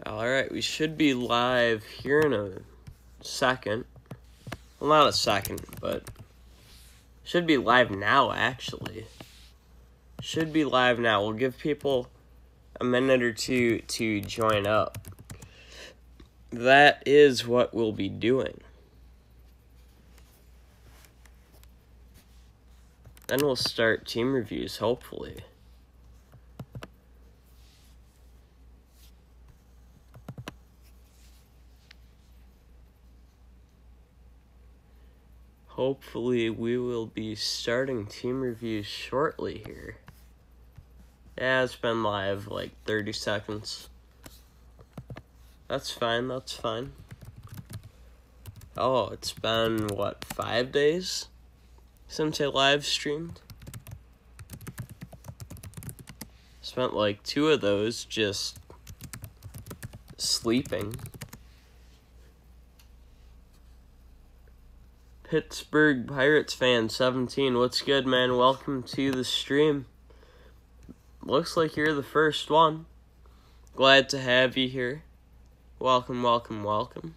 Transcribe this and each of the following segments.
Alright, we should be live here in a second. Well, not a second, but should be live now, actually. Should be live now. We'll give people a minute or two to join up. That is what we'll be doing. Then we'll start team reviews, hopefully. Hopefully, we will be starting team reviews shortly here. Yeah, it's been live like 30 seconds. That's fine, that's fine. Oh, it's been, what, 5 days since I live streamed? Spent like 2 of those just sleeping. Pittsburgh Pirates fan 17, what's good, man? Welcome to the stream. Looks like you're the first one. Glad to have you here. Welcome, welcome, welcome.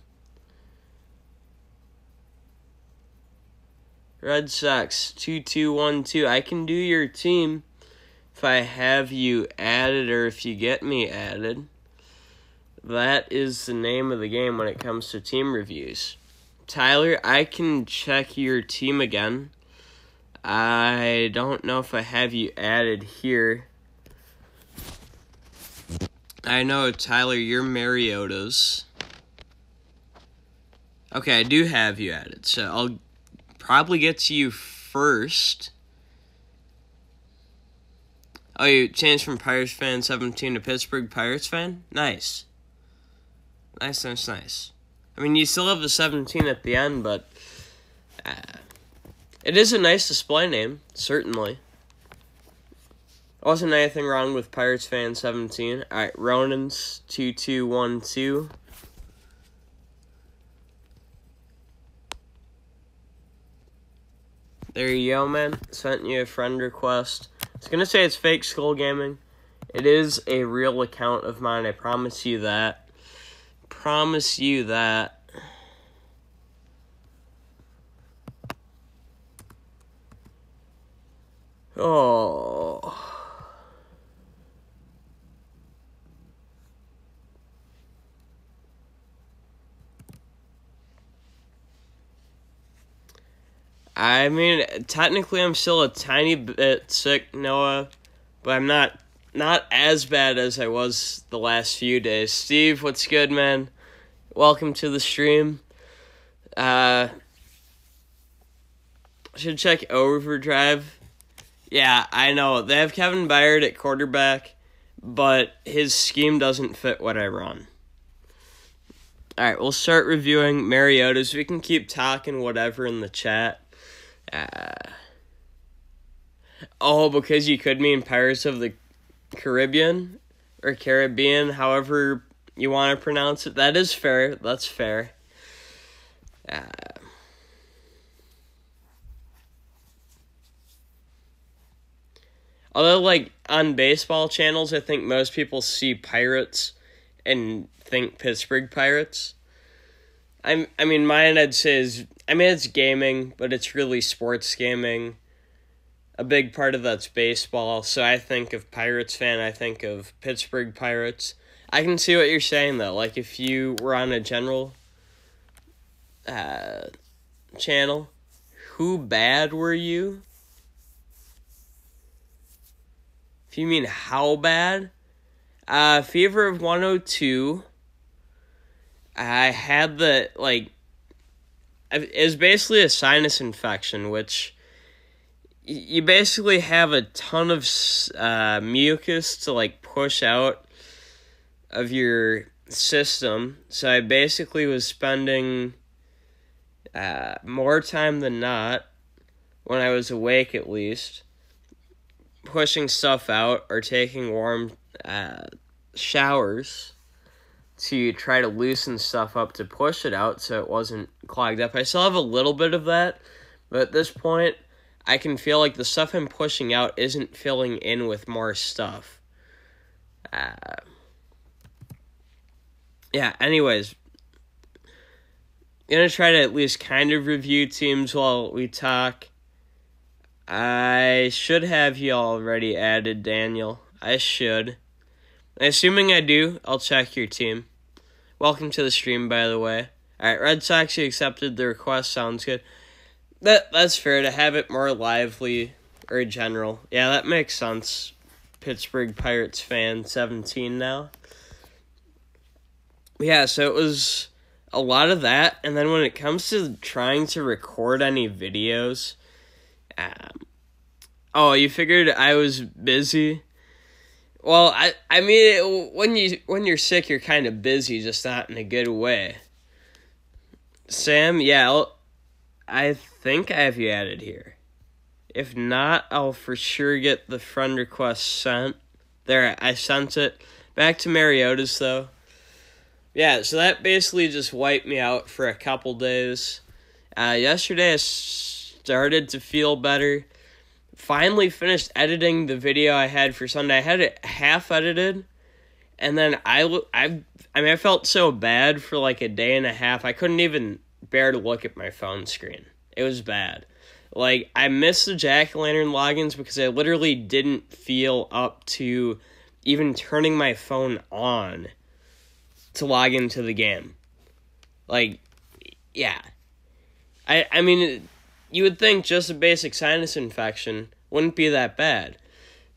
Red Sox 2212. I can do your team if I have you added or if you get me added. That is the name of the game when it comes to team reviews. Tyler, I can check your team again. I don't know if I have you added here. I know, Tyler, you're Mariota's. Okay, I do have you added, so I'll probably get to you first. Oh, you changed from Pirates fan 17 to Pittsburgh Pirates fan? Nice. Nice, nice, nice. I mean, you still have the 17 at the end, but it is a nice display name, certainly. Wasn't anything wrong with Pirates fan 17. Alright, Ronan's 2212. There you go, man. Sent you a friend request. I was going to say it's fake Skull Gaming. It is a real account of mine, I promise you that. Promise you that. Oh. I mean, technically I'm still a tiny bit sick, Noah, but I'm not as bad as I was the last few days. Steve, what's good, man? Welcome to the stream. Should check Overdrive. Yeah, I know. They have Kevin Byard at quarterback, but his scheme doesn't fit what I run. Alright, we'll start reviewing Mariota's. We can keep talking whatever in the chat. Oh, because you could mean Pirates of the Caribbean, or Caribbean, however you want to pronounce it. That is fair. That's fair. Although, like, on baseball channels, I think most people see Pirates and think Pittsburgh Pirates. I mean, mine, I'd say, it's gaming, but it's really sports gaming. A big part of that's baseball, so I think of Pirates fan, I think of Pittsburgh Pirates. I can see what you're saying, though. Like, if you were on a general channel, who bad were you? If you mean how bad? Fever of 102. I had the, like, it was basically a sinus infection, which you basically have a ton of mucus to, like, push out of your system. So I basically was spending more time than not, when I was awake at least, pushing stuff out or taking warm showers to try to loosen stuff up to push it out so it wasn't clogged up. I still have a little bit of that, but at this point, I can feel like the stuff I'm pushing out isn't filling in with more stuff. Yeah, anyways, gonna try to at least kind of review teams while we talk. I should have you already added, Daniel. I should. Assuming I do, I'll check your team. Welcome to the stream, by the way. Alright, Red Sox, you accepted the request. Sounds good. That's fair to have it more lively or general. Yeah, that makes sense. Pittsburgh Pirates fan 17 now. Yeah, so it was a lot of that, and then when it comes to trying to record any videos, you figured I was busy? Well, I mean, when you're sick, you're kind of busy, just not in a good way. Sam, yeah, I think I have you added here. If not, I'll for sure get the friend request sent. There, I sent it. Back to Mariota's, though. Yeah, so that basically just wiped me out for a couple days. Yesterday I started to feel better. Finally finished editing the video I had for Sunday. I had it half edited, and then I felt so bad for like a day and a half. I couldn't even bear to look at my phone screen. It was bad. Like, I missed the jack-o'-lantern logins because I literally didn't feel up to even turning my phone on to log into the game. Like, yeah. I mean, you would think just a basic sinus infection wouldn't be that bad.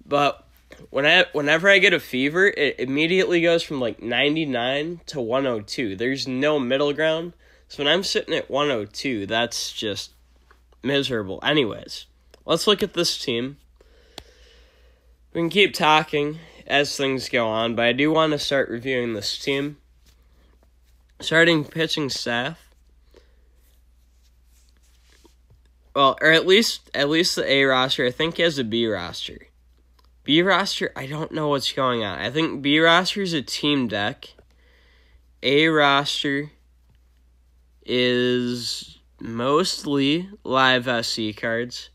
But whenever I get a fever, it immediately goes from like 99 to 102. There's no middle ground. So when I'm sitting at 102, that's just miserable. Anyways, let's look at this team. We can keep talking as things go on, but I do want to start reviewing this team. Starting pitching staff. Well, or at least the A roster. I think he has a B roster. B roster, I don't know what's going on. I think B roster is a team deck. A roster is mostly live SC cards.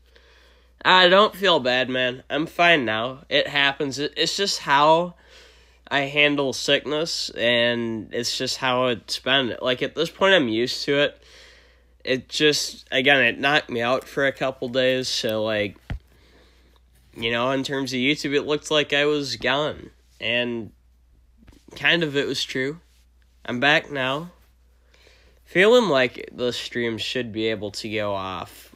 I don't feel bad, man. I'm fine now. It happens. It's just how I handle sickness, and it's just how it's been. Like, at this point, I'm used to it. It just, again, it knocked me out for a couple days, so, like, you know, in terms of YouTube, it looked like I was gone, and kind of it was true. I'm back now. Feeling like the stream should be able to go off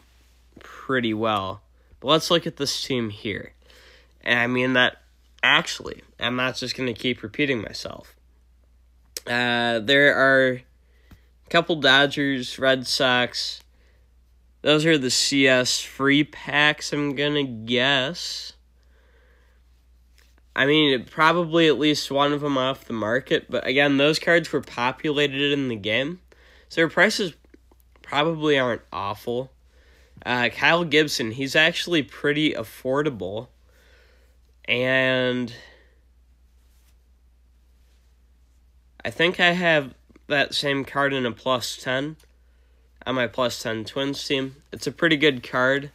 pretty well. But let's look at this team here. And I mean that actually. I'm not just going to keep repeating myself. There are a couple Dodgers, Red Sox. Those are the CS free packs, I'm going to guess. I mean, probably at least one of them off the market. But again, those cards were populated in the game. So their prices probably aren't awful. Kyle Gibson, he's actually pretty affordable. And I think I have that same card in a plus 10 on my plus 10 Twins team. It's a pretty good card.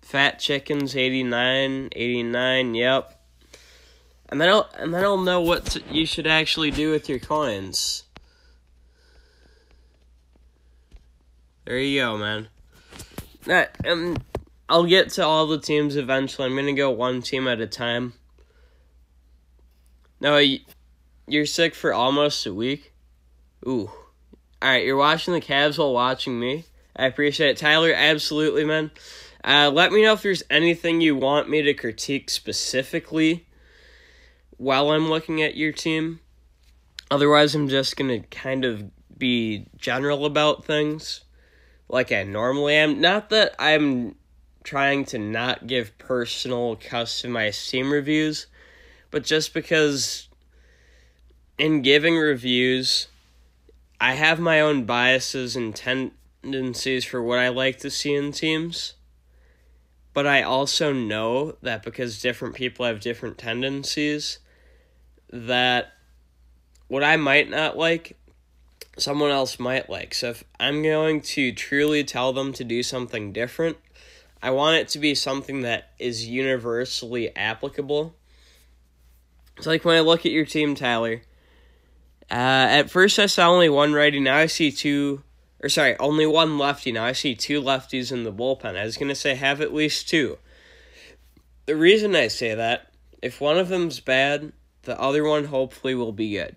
Fat Chickens, 89, yep. And then I'll know what you should actually do with your coins. There you go, man. I'll get to all the teams eventually. I'm going to go one team at a time. No, you're sick for almost a week? Ooh. Alright, you're watching the Cavs while watching me. I appreciate it. Tyler, absolutely, man. Let me know if there's anything you want me to critique specifically while I'm looking at your team. Otherwise, I'm just going to kind of be general about things like I normally am. Not that I'm trying to not give personal, customized team reviews, but just because in giving reviews, I have my own biases and tendencies for what I like to see in teams. But I also know that because different people have different tendencies, that what I might not like, someone else might like. So if I'm going to truly tell them to do something different, I want it to be something that is universally applicable. It's like when I look at your team, Tyler, At first I saw only one righty, now I see two, or sorry, only one lefty, now I see two lefties in the bullpen. I was going to say have at least two. The reason I say that, if one of them's bad, the other one hopefully will be good.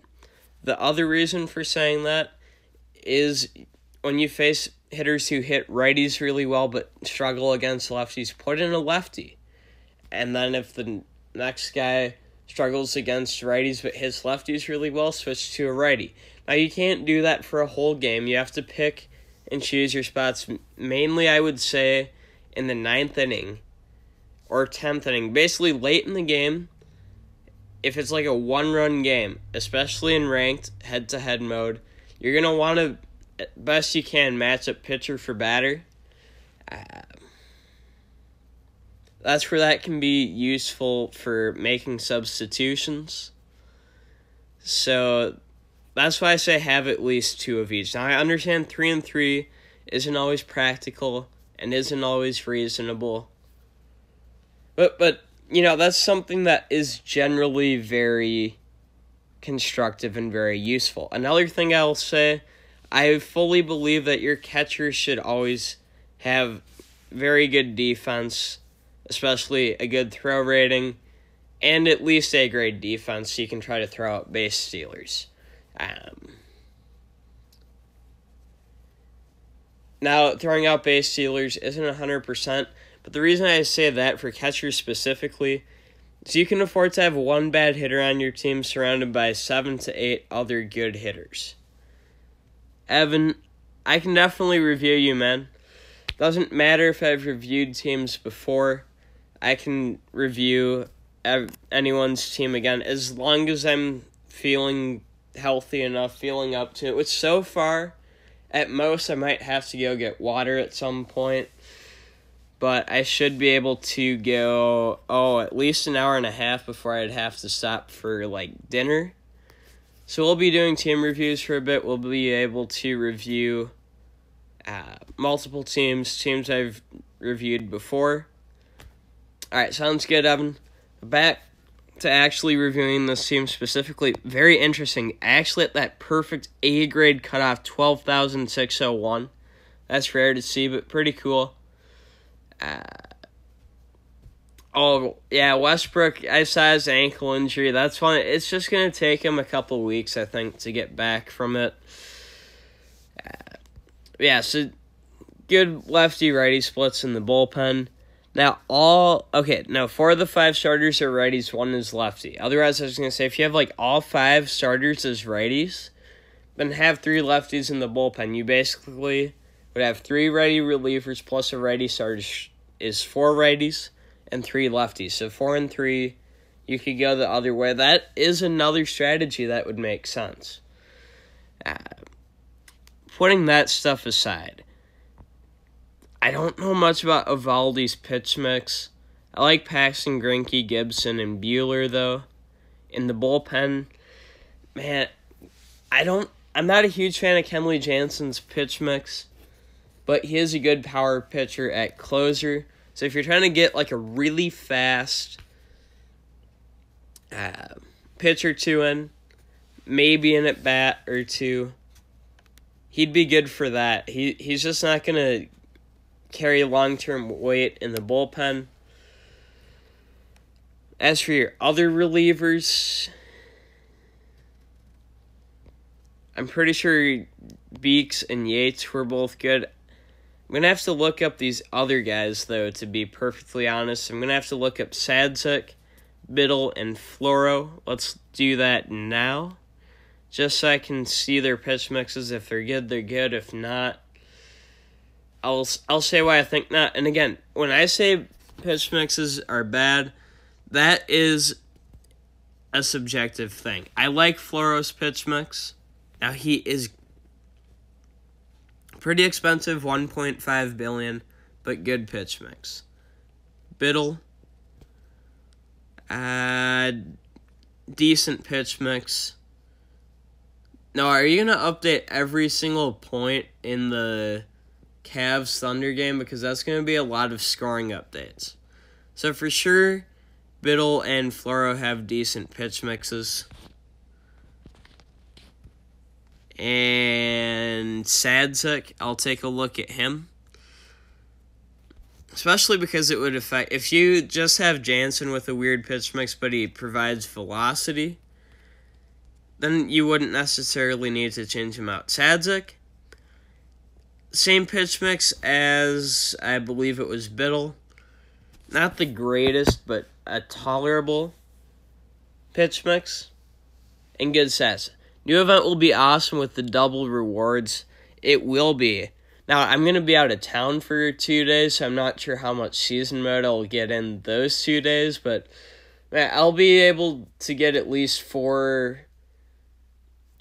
The other reason for saying that is when you face hitters who hit righties really well but struggle against lefties, put in a lefty. And then if the next guy struggles against righties but hits lefties really well, switch to a righty. Now, you can't do that for a whole game. You have to pick and choose your spots. Mainly, I would say, in the 9th inning or 10th inning. Basically, late in the game, if it's like a one-run game, especially in ranked head-to-head mode, you're going to want to, best you can, match up pitcher for batter. That's where that can be useful for making substitutions. So that's why I say have at least two of each. Now, I understand 3 and 3 isn't always practical and isn't always reasonable. But you know, that's something that is generally very constructive and very useful. Another thing I'll say, I fully believe that your catcher should always have very good defense, especially a good throw rating, and at least A-grade defense so you can try to throw out base stealers. Now, throwing out base stealers isn't 100%, but the reason I say that for catchers specifically is you can afford to have one bad hitter on your team surrounded by 7 to 8 other good hitters. Evan, I can definitely review you, man. Doesn't matter if I've reviewed teams before. I can review anyone's team again as long as I'm feeling healthy enough, feeling up to it. Which so far, at most, I might have to go get water at some point. But I should be able to go, at least an hour and a half before I'd have to stop for, dinner. So we'll be doing team reviews for a bit. We'll be able to review multiple teams I've reviewed before. Alright, sounds good, Evan. Back to actually reviewing this team specifically. Very interesting. Actually at that perfect A-grade cutoff, 12,601. That's rare to see, but pretty cool. Westbrook, I saw his ankle injury. That's fine. It's just going to take him a couple weeks, I think, to get back from it. So good lefty-righty splits in the bullpen. Now, 4 of the 5 starters are righties, 1 is lefty. Otherwise, I was going to say, if you have, all 5 starters as righties, then have 3 lefties in the bullpen. You basically would have 3 righty relievers plus a righty starter is 4 righties and 3 lefties. So 4 and 3, you could go the other way. That is another strategy that would make sense. Putting that stuff aside, I don't know much about Evaldi's pitch mix. I like Paxton, Greinke, Gibson, and Buehler, though. In the bullpen, man, I'm not a huge fan of Kenley Jansen's pitch mix, but he is a good power pitcher at closer. So if you're trying to get, a really fast pitch or two in, maybe an at-bat or two, he'd be good for that. He's just not going to carry long-term weight in the bullpen. As for your other relievers, I'm pretty sure Beeks and Yates were both good. I'm going to have to look up these other guys, though, to be perfectly honest. I'm going to have to look up Sadzik, Biddle, and Floro. Let's do that now, just so I can see their pitch mixes. If they're good, they're good. If not, I'll say why I think not. And again, when I say pitch mixes are bad, that is a subjective thing. I like Floro's pitch mix. Now, he is pretty expensive, $1.5 billion, but good pitch mix. Biddle, decent pitch mix. Now, are you going to update every single point in the Cavs Thunder game? Because that's going to be a lot of scoring updates. So for sure, Biddle and Floro have decent pitch mixes. And Sadzik, I'll take a look at him. Especially because it would affect... If you just have Jansen with a weird pitch mix, but he provides velocity, then you wouldn't necessarily need to change him out. Sadzik, same pitch mix as, I believe it was Biddle. Not the greatest, but a tolerable pitch mix. And good stats. New event will be awesome with the double rewards. It will be. Now, I'm going to be out of town for 2 days, so I'm not sure how much season mode I'll get in those 2 days, but man, I'll be able to get at least 4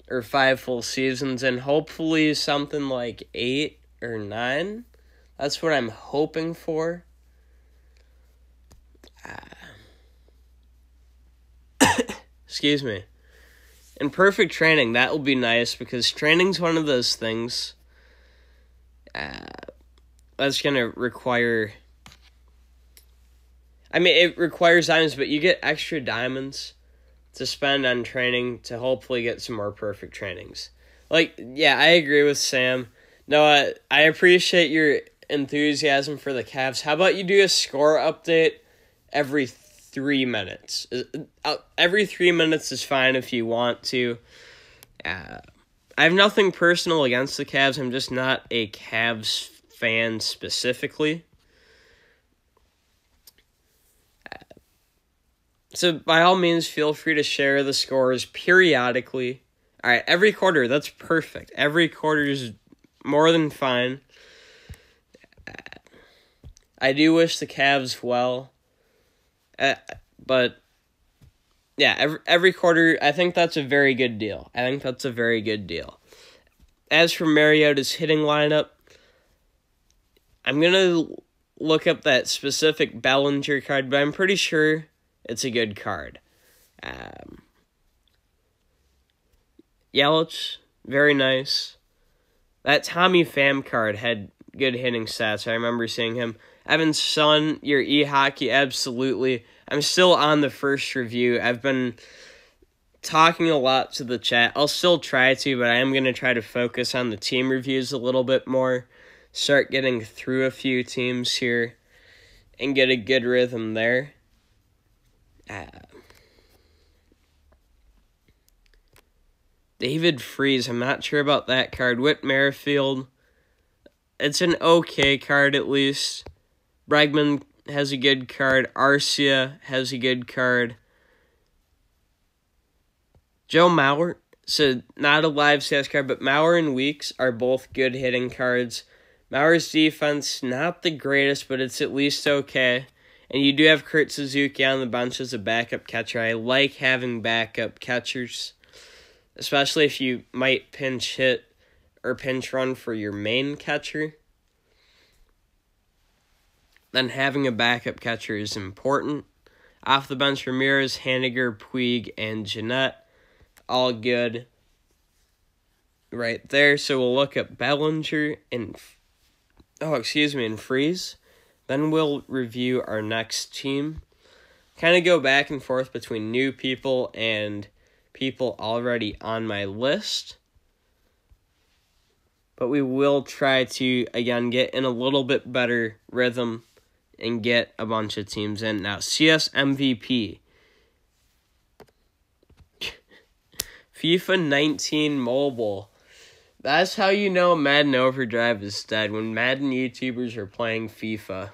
or 5 full seasons, and hopefully something like 8 or 9. That's what I'm hoping for. Excuse me. And perfect training, that will be nice, because training's one of those things that's going to require... I mean, it requires diamonds, but you get extra diamonds to spend on training to hopefully get some more perfect trainings. Like, yeah, I agree with Sam. No, I appreciate your enthusiasm for the Cavs. How about you do a score update every 3 minutes? Every 3 minutes is fine if you want to. I have nothing personal against the Cavs. I'm just not a Cavs fan specifically. So by all means, feel free to share the scores periodically. All right, every quarter, that's perfect. Every quarter is more than fine. I do wish the Cavs well. But yeah, every quarter, I think that's a very good deal. As for Mariota's hitting lineup, I'm going to look up that specific Bellinger card, but I'm pretty sure it's a good card. Yelich, very nice. That Tommy Pham card had good hitting stats. I remember seeing him. Evan Sun, your e-hockey, absolutely. I'm still on the first review. I've been talking a lot to the chat. I'll still try to, but I am going to try to focus on the team reviews a little bit more. Start getting through a few teams here and get a good rhythm there. David Freese, I'm not sure about that card. Whit Merrifield, it's an okay card at least. Bregman has a good card. Arcia has a good card. Joe Mauer, so not a live stats card, but Mauer and Weeks are both good hitting cards. Mauer's defense, not the greatest, but it's at least okay. And you do have Kurt Suzuki on the bench as a backup catcher. I like having backup catchers, especially if you might pinch hit or pinch run for your main catcher. Then having a backup catcher is important. Off the bench, Ramirez, Haniger, Puig, and Jeanette. All good right there. So we'll look at Bellinger and Freeze. Then we'll review our next team. Kind of go back and forth between new people and people already on my list. But we will try to, again, get in a little bit better rhythm and get a bunch of teams in. Now, CS MVP. FIFA 19 Mobile. That's how you know Madden Overdrive is dead, when Madden YouTubers are playing FIFA.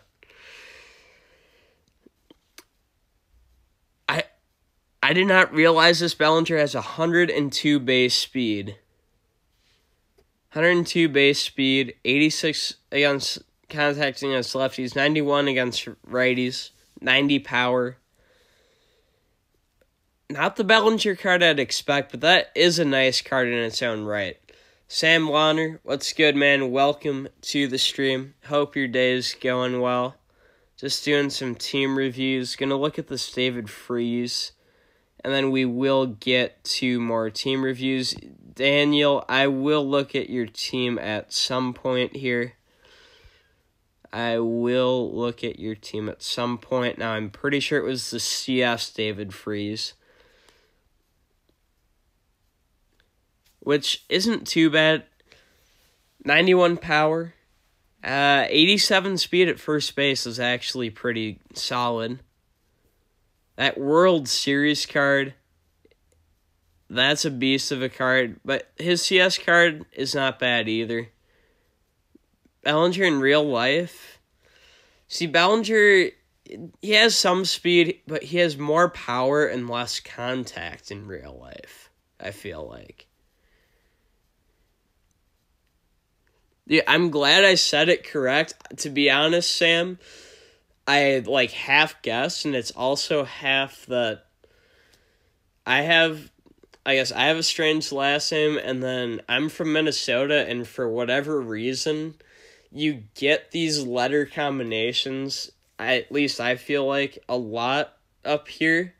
I did not realize this Bellinger has 102 base speed. 102 base speed, 86 against contacting against lefties, 91 against righties, 90 power. Not the Bellinger card I'd expect, but that is a nice card in its own right. Sam Launer, what's good, man? Welcome to the stream. Hope your day is going well. Just doing some team reviews. Gonna look at this David Freese. And then we will get to more team reviews. Daniel, I will look at your team at some point here. Now, I'm pretty sure it was the CS David Freese. which isn't too bad. 91 power. 87 speed at first base is actually pretty solid. That World Series card, that's a beast of a card. But his CS card is not bad either. Bellinger in real life. See, Bellinger, he has some speed, but he has more power and less contact in real life, I feel like. Yeah, I'm glad I said it correct. To be honest, Sam, I half guessed, and it's also half that I guess I have a strange last name, and then I'm from Minnesota, and for whatever reason, you get these letter combinations, at least I feel like, a lot up here.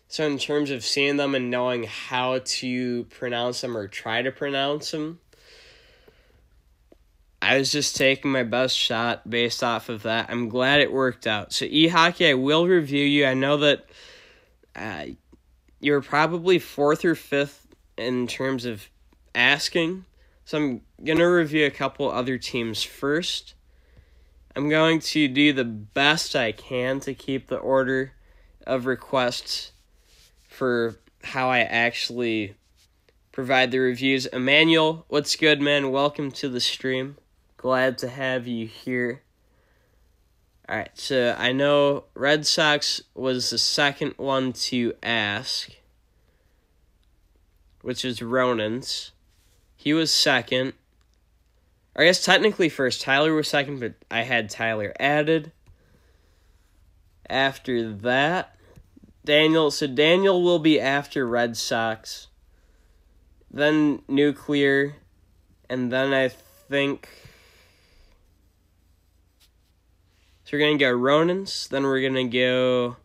So in terms of seeing them and knowing how to pronounce them or try to pronounce them, I was just taking my best shot based off of that. I'm glad it worked out. So eHockey, I will review you. I know that you're probably 4th or 5th in terms of asking. So I'm going to review a couple other teams first. I'm going to do the best I can to keep the order of requests for how I actually provide the reviews. Emmanuel, what's good, man? Welcome to the stream. Glad to have you here. Alright, so I know Red Sox was the second one to ask, which is Ronan's. He was second. Or I guess technically first. Tyler was second, but I had Tyler added. After that, Daniel. So Daniel will be after Red Sox. Then Nuclear. And then I think... So we're going to go Ronan's. Then we're going to go...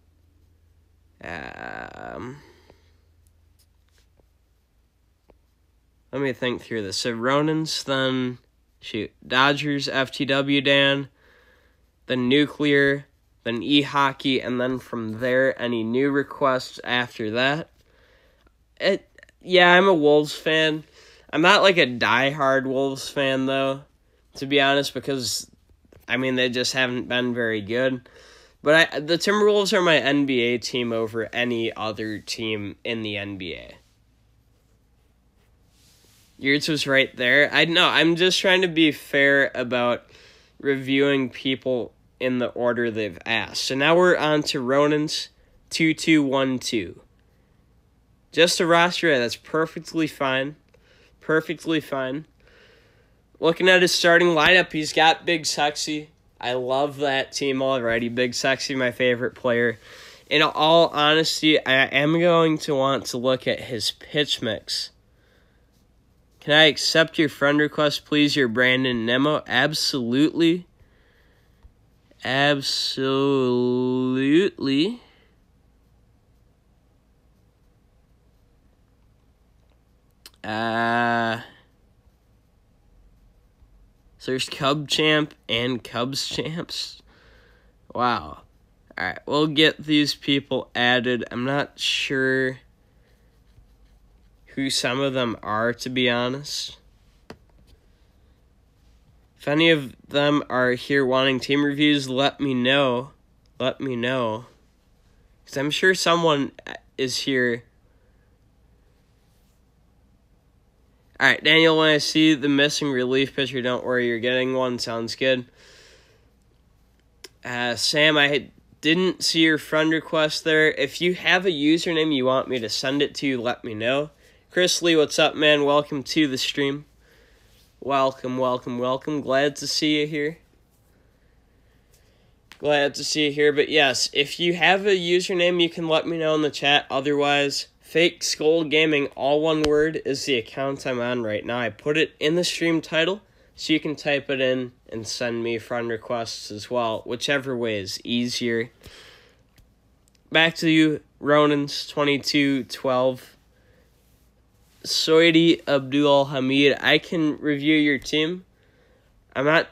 let me think through this. So Ronan's, then... Dodgers, FTW Dan. Then Nuclear. Then eHockey. And then from there, any new requests after that. Yeah, I'm a Wolves fan. I'm not like a diehard Wolves fan, though, to be honest, because... they just haven't been very good. But the Timberwolves are my NBA team over any other team in the NBA. Yours was right there. I know, I'm just trying to be fair about reviewing people in the order they've asked. So now we're on to Ronan's 2212. Just a roster, that's perfectly fine. Perfectly fine. Looking at his starting lineup, he's got Big Sexy. I love that team already. Big Sexy, my favorite player. In all honesty, I am going to want to look at his pitch mix. Can I accept your friend request, please? You're Brandon Nimmo. Absolutely. Absolutely. So there's Cub Champ and Cubs Champs. Wow. Alright, we'll get these people added. I'm not sure who some of them are, to be honest. If any of them are here wanting team reviews, let me know. Let me know. Because I'm sure someone is here. Alright, Daniel, when I see the missing relief pitcher, don't worry, you're getting one. Sounds good. Sam, I didn't see your friend request there. If you have a username you want me to send it to, let me know. Chris Lee, what's up, man? Welcome to the stream. Welcome, welcome, welcome. Glad to see you here. Glad to see you here. But yes, if you have a username, you can let me know in the chat. Otherwise... Fake Skull Gaming, all one word, is the account I'm on right now. I put it in the stream title, so you can type it in and send me friend requests as well, whichever way is easier. Back to you, Ronan's 2212. Soidi Abdul Hamid, I can review your team. I'm not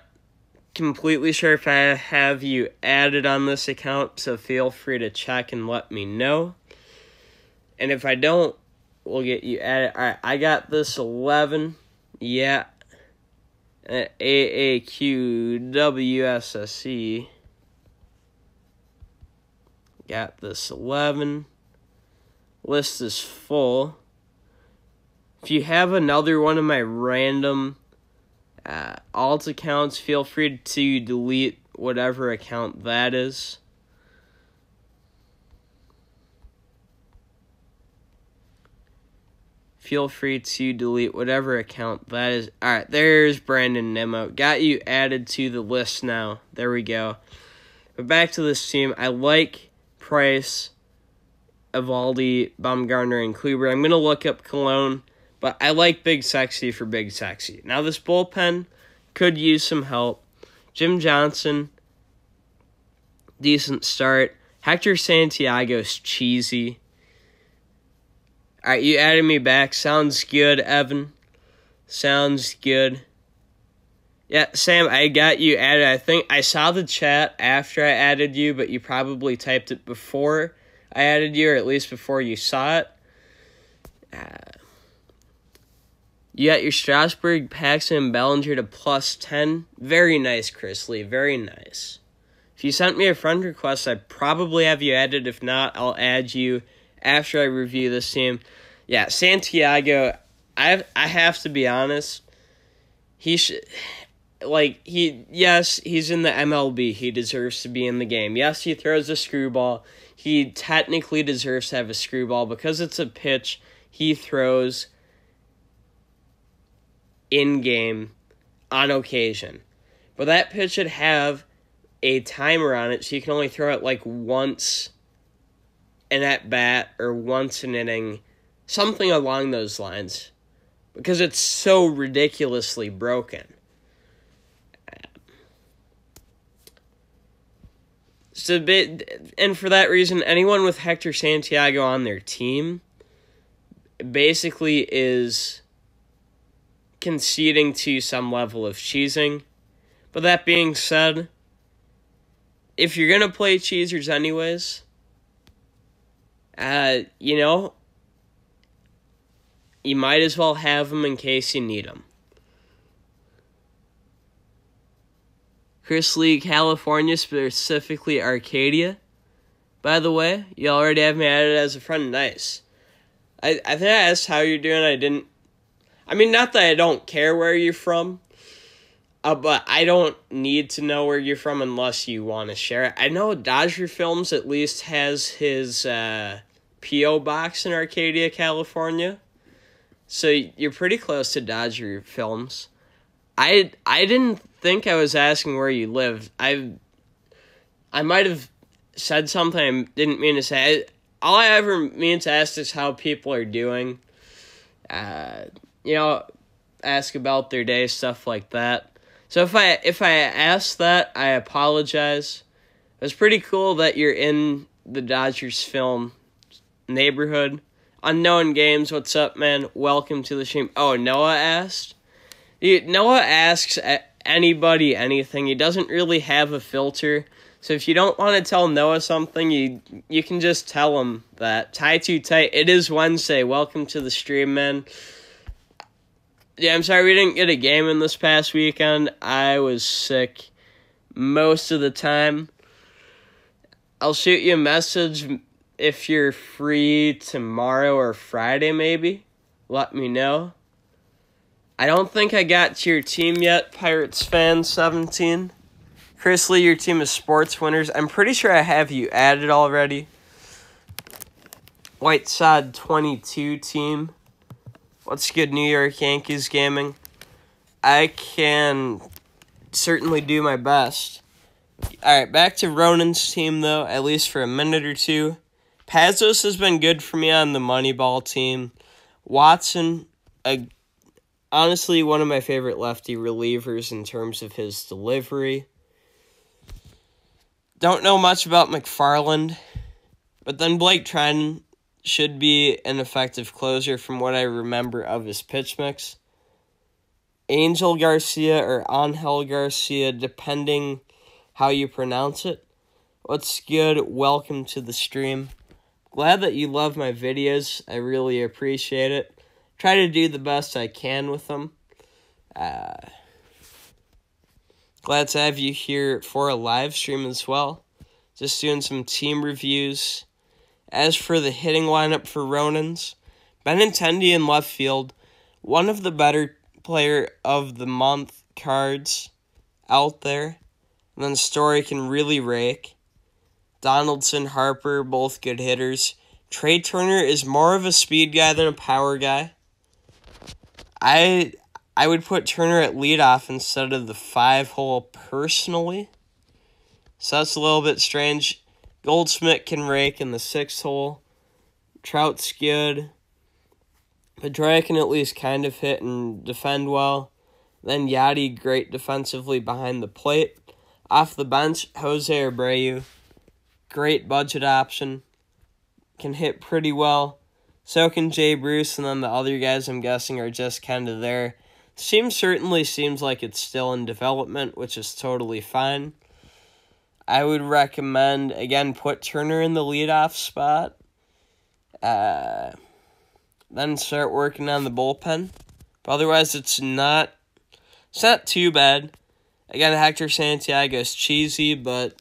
completely sure if I have you added on this account, so feel free to check and let me know. And if I don't, we'll get you added. All right, I got this 11. Yeah. AQWSE. Got this 11. List is full. If you have another one of my random alt accounts, feel free to delete whatever account that is. Feel free to delete whatever account that is. Alright, there's Brandon Nimmo. Got you added to the list now. There we go. But back to this team. I like Price, Evaldi, Baumgartner, and Kluber. I'm going to look up Cologne, but I like Big Sexy for Big Sexy. Now, this bullpen could use some help. Jim Johnson, decent start. Hector Santiago's cheesy. All right, you added me back. Sounds good, Evan. Sounds good. Yeah, Sam, I got you added. I think I saw the chat after I added you, but you probably typed it before I added you, or at least before you saw it. You got your Strasburg, Paxton, and Bellinger to +10. Very nice, Chris Lee. Very nice. If you sent me a friend request, I'd probably have you added. If not, I'll add you after I review this team. Yeah, Santiago, I have to be honest. He's in the MLB. He deserves to be in the game. Yes, he throws a screwball. He technically deserves to have a screwball because it's a pitch he throws in-game on occasion. But that pitch should have a timer on it, so you can only throw it like once an at-bat or once an inning, something along those lines, because it's so ridiculously broken. And for that reason, anyone with Hector Santiago on their team basically is conceding to some level of cheesing. But that being said, if you're going to play cheesers anyways, you might as well have them in case you need them. Chris Lee, California, specifically Arcadia. By the way, you already have me added as a friend. Nice. I think I asked how you're doing. Not that I don't care where you're from, but I don't need to know where you're from unless you want to share it. I know Dodger Films at least has his P.O. box in Arcadia, California. So you're pretty close to Dodger Films. I didn't think I was asking where you lived. I might have said something I didn't mean to say. All I ever mean to ask is how people are doing. Ask about their day, stuff like that. So if I asked that, I apologize. It's pretty cool that you're in the Dodgers film neighborhood. Unknown Games, what's up, man? Welcome to the stream. Oh, Noah asked? Noah asks anybody anything. He doesn't really have a filter. So if you don't want to tell Noah something, you can just tell him that. Tie too tight. It is Wednesday. Welcome to the stream, man. Yeah, I'm sorry we didn't get a game in this past weekend. I was sick most of the time. I'll shoot you a message if you're free tomorrow or Friday, maybe. Let me know. I don't think I got to your team yet, Pirates fan 17. Chris Lee, your team is Sports Winners. I'm pretty sure I have you added already. White Sod 22 team. What's good, New York Yankees gaming? I can certainly do my best. Alright, back to Ronan's team, though, at least for a minute or two. Pazos has been good for me on the Moneyball team. Watson, honestly, one of my favorite lefty relievers in terms of his delivery. Don't know much about McFarland, but then Blake Trenton should be an effective closer from what I remember of his pitch mix. Angel Garcia or Angel Garcia, depending how you pronounce it. What's good? Welcome to the stream. glad that you love my videos. I really appreciate it. Try to do the best I can with them. Glad to have you here for a live stream as well. Just doing some team reviews. As for the hitting lineup for Ronans, Benintendi in left field, one of the better player of the month cards out there. And then Story can really rake. Donaldson, Harper, both good hitters. Trey Turner is more of a speed guy than a power guy. I would put Turner at leadoff instead of the 5-hole personally. So that's a little bit strange. Goldschmidt can rake in the 6th hole. Trout's good. Pedroia can at least kind of hit and defend well. Then Yachty, great defensively behind the plate. Off the bench, Jose Abreu, great budget option. Can hit pretty well. So can Jay Bruce, and then the other guys I'm guessing are just kind of there. Team certainly seems like it's still in development, which is totally fine. I would recommend, again, put Turner in the leadoff spot. Then start working on the bullpen. But otherwise, it's not too bad. Again, Hector Santiago's cheesy, but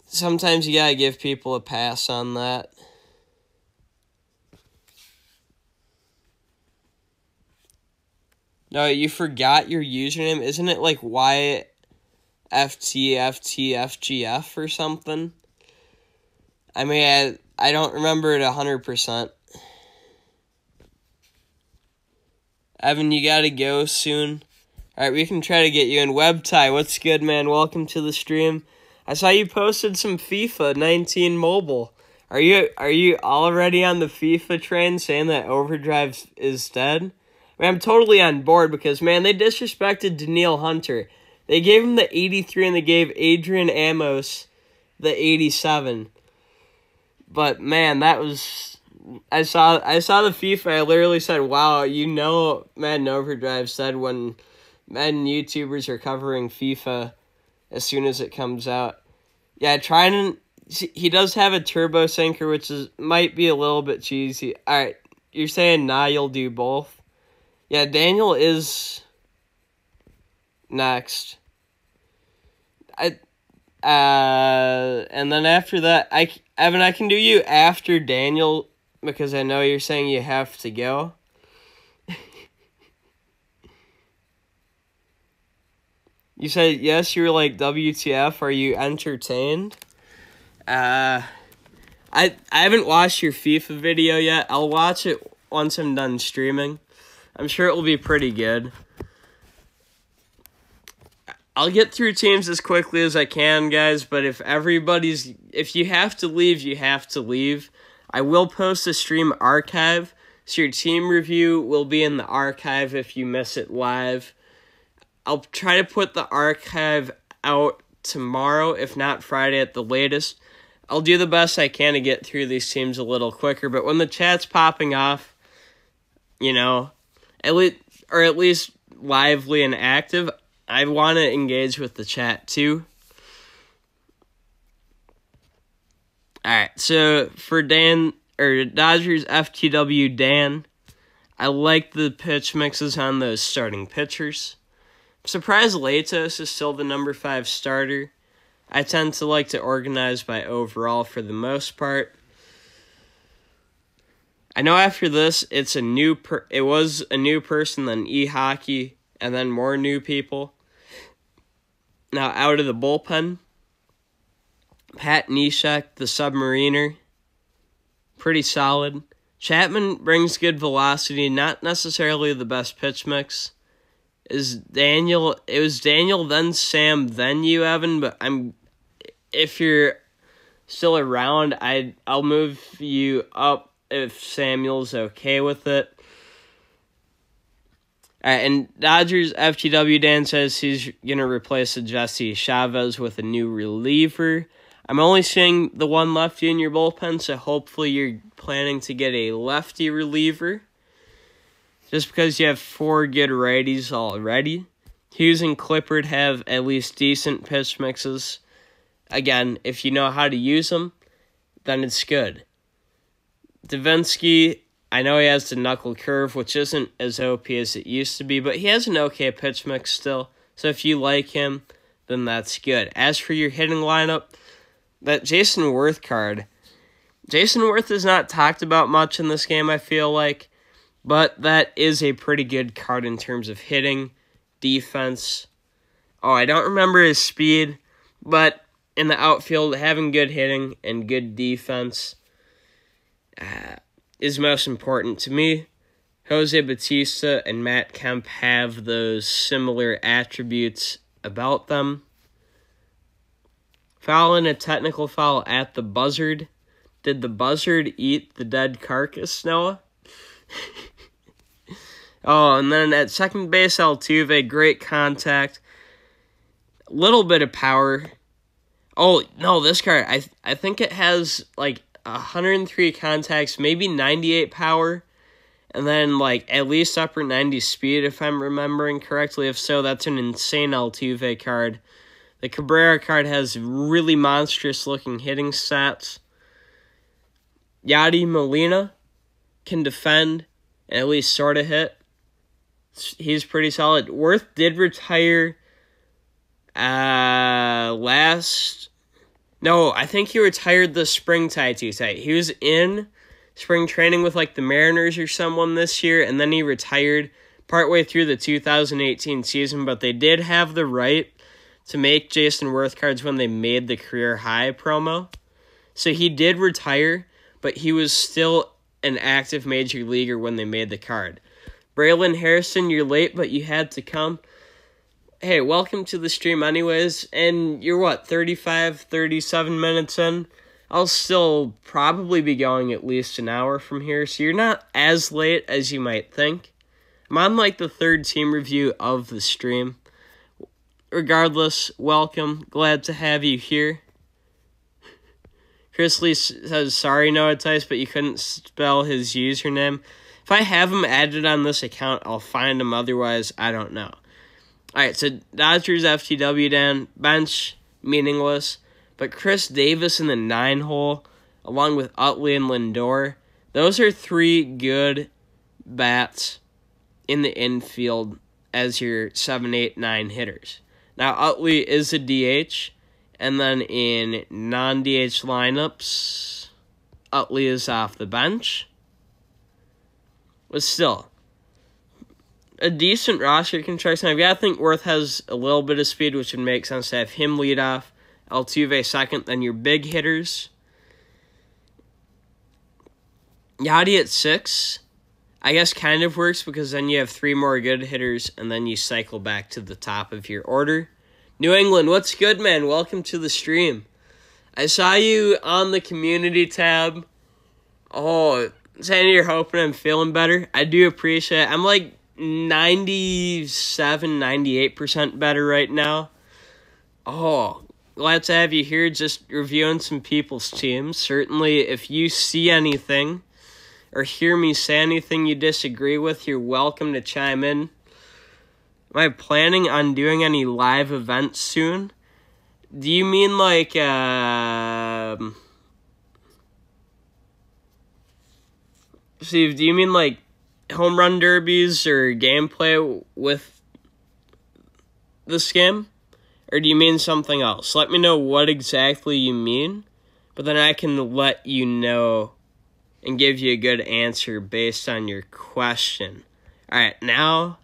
sometimes you gotta give people a pass on that. No, you forgot your username. Isn't it like YFTFTFGF or something? I mean, I don't remember it 100%. Evan, you gotta go soon. Alright, we can try to get you in. WebTie, what's good, man? Welcome to the stream. I saw you posted some FIFA 19 mobile. Are you already on the FIFA train saying that Overdrive is dead? I mean, I'm totally on board because, man, they disrespected Daniil Hunter. They gave him the 83 and they gave Adrian Amos the 87. But, man, that was... I saw the FIFA. I literally said, wow, you know Madden Overdrive said when Madden YouTubers are covering FIFA as soon as it comes out. Yeah, he does have a turbo sinker, which might be a little bit cheesy. Alright, you're saying you'll do both? Yeah, Daniel is next. And then after that, Evan, I can do you after Daniel because I know you're saying you have to go. You said yes, you were like, WTF, are you entertained? I haven't watched your FIFA video yet. I'll watch it once I'm done streaming. I'm sure it will be pretty good. I'll get through teams as quickly as I can, guys, but if you have to leave, you have to leave. I will post a stream archive, so your team review will be in the archive if you miss it live. I'll try to put the archive out tomorrow, if not Friday at the latest. I'll do the best I can to get through these teams a little quicker, but when the chat's popping off, you know, at least lively and active, I want to engage with the chat too. Alright, so for Dodgers FTW Dan, I like the pitch mixes on those starting pitchers. I'm surprised Latos is still the number 5 starter. I tend to like to organize by overall for the most part. I know after this, it was a new person, then e-hockey, and then more new people. Now, out of the bullpen, Pat Neshek, the Submariner, pretty solid. Chapman brings good velocity, not necessarily the best pitch mix. It was Daniel, then Sam, then you, Evan, but if you're still around, I'll move you up if Samuel's okay with it. And Dodgers FTW Dan says he's going to replace Jesse Chavez with a new reliever. I'm only seeing the one lefty in your bullpen, so hopefully you're planning to get a lefty reliever. Just because you have 4 good righties already. Hughes and Clippard have at least decent pitch mixes. Again, if you know how to use them. then it's good. Davinsky, I know he has the knuckle curve, which isn't as OP as it used to be, but he has an okay pitch mix still. So if you like him, then that's good. As for your hitting lineup, that Jason Worth card, Jason Worth is not talked about much in this game, I feel like, but that is a pretty good card in terms of hitting, defense. Oh, I don't remember his speed, but in the outfield, having good hitting and good defense is most important to me. Jose Bautista and Matt Kemp have those similar attributes about them. Fouling a technical foul at the buzzard. Did the buzzard eat the dead carcass, Noah? Oh, and then at second base, Altuve, great contact. Little bit of power. Oh, no, this card, I think it has, like, 103 contacts, maybe 98 power, and then, like, at least upper 90 speed, if I'm remembering correctly. If so, that's an insane Altuve card. The Cabrera card has really monstrous-looking hitting stats. Yadi Molina can defend and at least sort of hit. He's pretty solid. Worth did retire I think he retired the spring tight. He was in spring training with like the Mariners or someone this year, and then he retired partway through the 2018 season, but they did have the right to make Jason Worth cards when they made the career high promo. So he did retire, but he was still an active major leaguer when they made the card. Braylon Harrison, you're late, but you had to come. Hey, welcome to the stream anyways, and you're 35, 37 minutes in? I'll still probably be going at least an hour from here, so you're not as late as you might think. I'm on like the third team review of the stream. Regardless, welcome. Glad to have you here. Chris Lee says, sorry, Noah Tice, but you couldn't spell his username. If I have him added on this account, I'll find him. Otherwise, I don't know. Alright, so Dodgers FTW Dan, bench, meaningless. But Chris Davis in the 9-hole, along with Utley and Lindor, those are three good bats in the infield as your 7, 8, 9 hitters. Now, Utley is a DH, and then in non-DH lineups, Utley is off the bench. But still, a decent roster construction. I've got to think Worth has a little bit of speed, which would make sense to have him lead off, Altuve second, then your big hitters. Yadi at 6, I guess kind of works because then you have 3 more good hitters, and then you cycle back to the top of your order. New England, what's good, man? Welcome to the stream. I saw you on the community tab. Oh, saying you're hoping I'm feeling better. I do appreciate it. I'm like 97, 98% better right now. Oh, glad to have you here just reviewing some people's teams. Certainly, if you see anything or hear me say anything you disagree with, you're welcome to chime in. Am I planning on doing any live events soon? Do you mean like, Steve, do you mean like home run derbies or gameplay with this game? Or do you mean something else? Let me know what exactly you mean, but then I can let you know and give you a good answer based on your question. Alright, now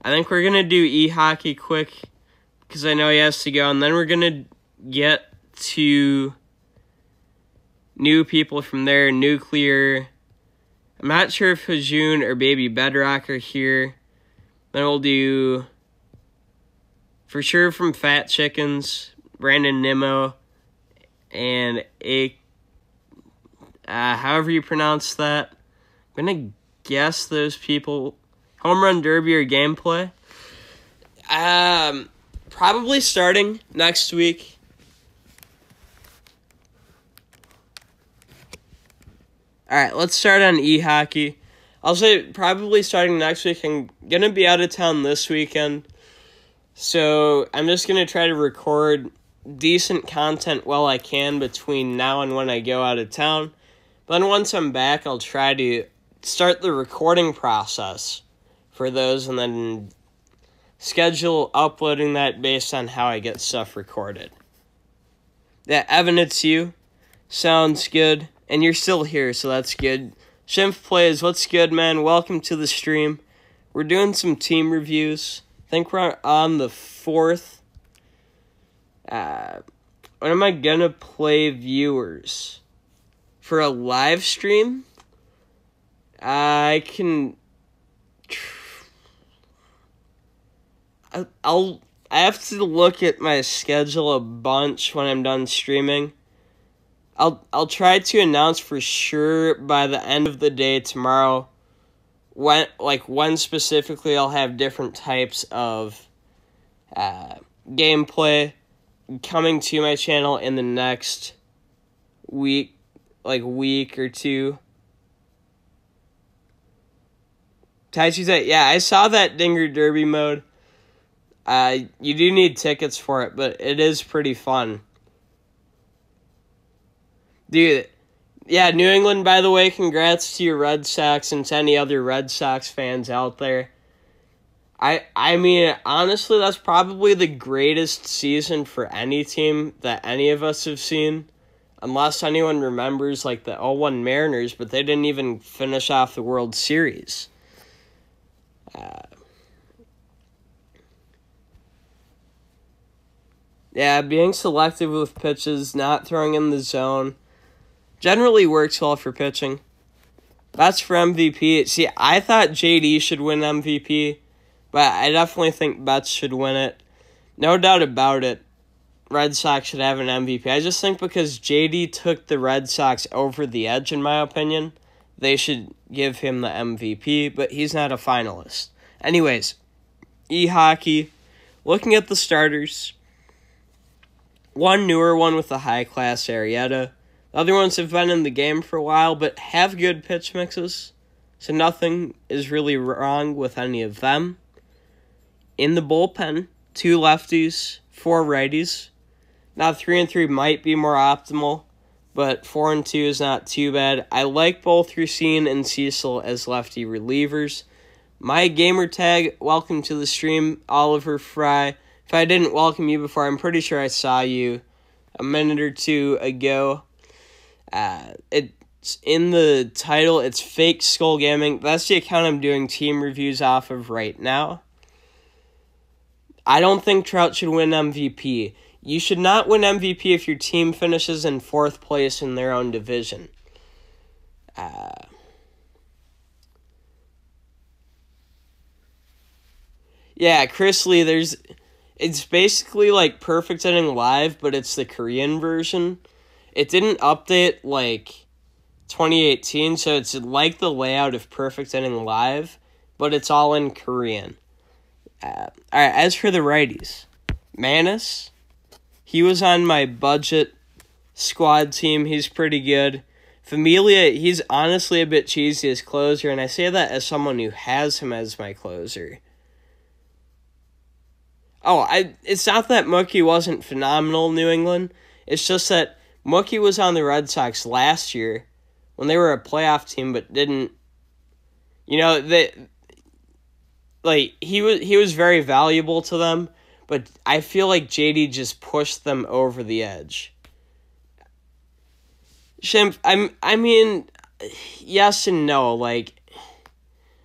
I think we're going to do e-hockey quick because I know he has to go, and then we're going to get to new people from there, Nuclear. I'm not sure if Hajun or Baby Bedrock are here. Then we'll do, for sure from Fat Chickens, Brandon Nimmo, and however you pronounce that. I'm going to guess those people. Home Run Derby or gameplay? Probably starting next week. Alright, let's start on e-hockey. I'll say probably starting next week. I'm going to be out of town this weekend. So I'm just going to try to record decent content while I can between now and when I go out of town. But then once I'm back, I'll try to start the recording process for those and then schedule uploading that based on how I get stuff recorded. Yeah, Evan, it's you. Sounds good. And you're still here, so that's good. Shimph Plays, what's good, man? Welcome to the stream. We're doing some team reviews. I think we're on the 4th. When am I gonna play viewers? For a live stream? I can... I have to look at my schedule a bunch when I'm done streaming. I'll try to announce for sure by the end of the day tomorrow when specifically I'll have different types of gameplay coming to my channel in the next week or two. Taichi's at, yeah, I saw that Dinger Derby mode. You do need tickets for it, but it is pretty fun. Dude, yeah, New England, by the way, congrats to your Red Sox and to any other Red Sox fans out there. I mean, honestly, that's probably the greatest season for any team that any of us have seen. Unless anyone remembers, like, the 0-1 Mariners, but they didn't even finish off the World Series. Yeah, being selective with pitches, not throwing in the zone, generally works well for pitching. That's for MVP. See, I thought JD should win MVP, but I definitely think Betts should win it. No doubt about it. Red Sox should have an MVP. I just think because JD took the Red Sox over the edge, in my opinion, they should give him the MVP, but he's not a finalist. Anyways, e-hockey, looking at the starters, one newer one with a high-class Mariota. The other ones have been in the game for a while, but have good pitch mixes, so nothing is really wrong with any of them. In the bullpen, 2 lefties, 4 righties. Now 3-3 might be more optimal, but 4-2 is not too bad. I like both Racine and Cecil as lefty relievers. My gamer tag, welcome to the stream, Oliver Fry. If I didn't welcome you before, I'm pretty sure I saw you a minute or two ago. It's in the title. It's Fake Skull Gaming. That's the account I'm doing team reviews off of right now. I don't think Trout should win MVP. You should not win MVP if your team finishes in 4th place in their own division. Yeah, Chris Lee, it's basically like Perfect Inning Live, but it's the Korean version. It didn't update like 2018, so it's like the layout of Perfect Inning Live, but it's all in Korean. Alright, as for the righties, Manis, he was on my budget squad team. He's pretty good. Familia, he's honestly a bit cheesy as closer, and I say that as someone who has him as my closer. It's not that Mookie wasn't phenomenal in New England. It's just that Mookie was on the Red Sox last year when they were a playoff team, but didn't. You know, he was very valuable to them, but I feel like JD just pushed them over the edge. Shimph, I mean, yes and no,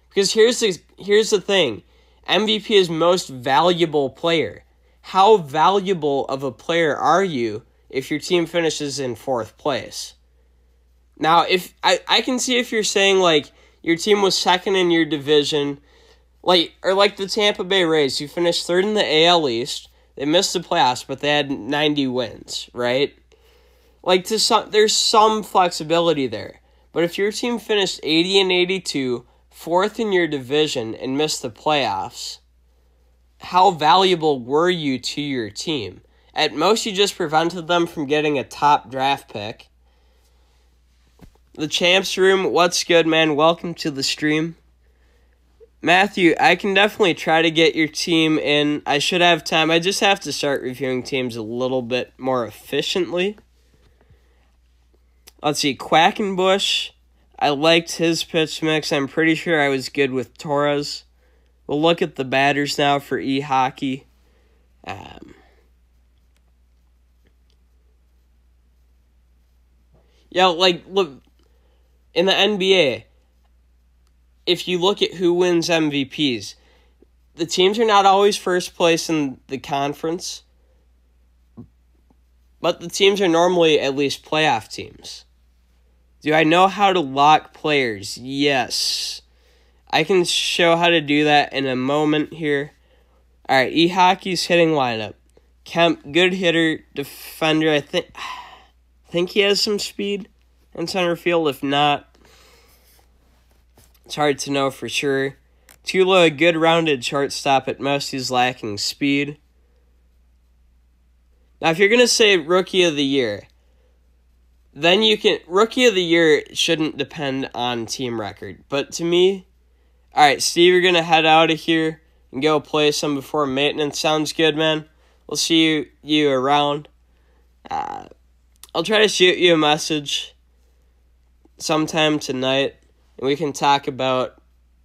because here's the thing. MVP is most valuable player. How valuable of a player are you if your team finishes in 4th place? Now, if I can see if you're saying, your team was 2nd in your division, or the Tampa Bay Rays, who finished 3rd in the AL East. They missed the playoffs, but they had 90 wins, right? There's some flexibility there. But if your team finished 80-82, 4th in your division, and missed the playoffs, how valuable were you to your team? At most, you just prevented them from getting a top draft pick. The Champs Room, what's good, man? Welcome to the stream. Matthew, I can definitely try to get your team in. I should have time. I just have to start reviewing teams a little bit more efficiently. Let's see, Quackenbush. I liked his pitch mix. I'm pretty sure I was good with Torres. We'll look at the batters now for e-hockey. Yeah, like, look, in the NBA, if you look at who wins MVPs, the teams are not always first place in the conference, but the teams are normally at least playoff teams. Do I know how to lock players? Yes. I can show how to do that in a moment here. Alright, e-hockey's hitting lineup. Kemp, good hitter, defender. I think he has some speed in center field. If not, it's hard to know for sure. Tula, a good rounded shortstop. At most, he's lacking speed. Now, if you're going to say Rookie of the Year, then you can... Rookie of the Year shouldn't depend on team record. But to me... Alright, Steve, you're going to head out of here and go play some before maintenance. Sounds good, man. We'll see you around. I'll try to shoot you a message sometime tonight, and we can talk about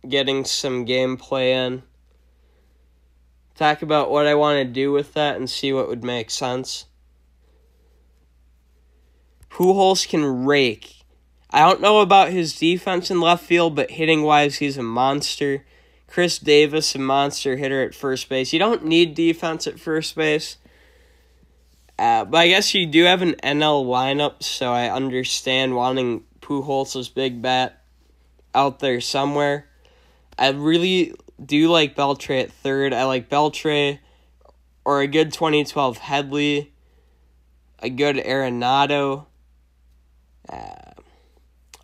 getting some gameplay in. Talk about what I want to do with that and see what would make sense. Pujols can rake. I don't know about his defense in left field, but hitting-wise, he's a monster. Chris Davis, a monster hitter at first base. You don't need defense at first base. But I guess you do have an NL lineup, so I understand wanting Pujols' big bat out there somewhere. I really do like Beltre at third. I like Beltre or a good 2012 Headley, a good Arenado.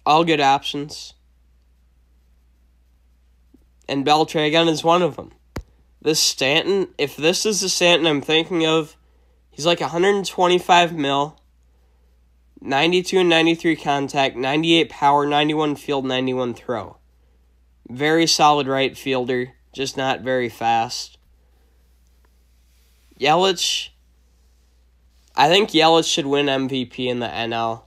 All good options. And Beltre, again, is one of them. This Stanton, if this is the Stanton I'm thinking of, he's like 125 mil, 92 and 93 contact, 98 power, 91 field, 91 throw. Very solid right fielder, just not very fast. Yelich, I think Yelich should win MVP in the NL.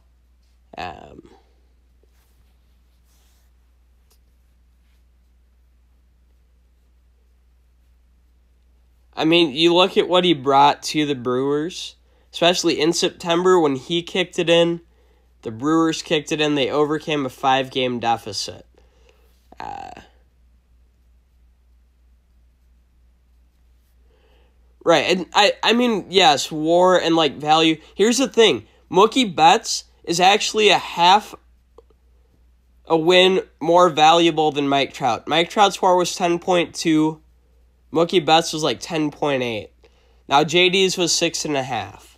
I mean, you look at what he brought to the Brewers, especially in September when he kicked it in. The Brewers kicked it in. They overcame a 5-game deficit. Right, and I mean, yes, WAR and, like, value. Here's the thing. Mookie Betts is actually a half a win more valuable than Mike Trout. Mike Trout's WAR was 10.2. Mookie Betts was like 10.8. Now, JD's was 6.5.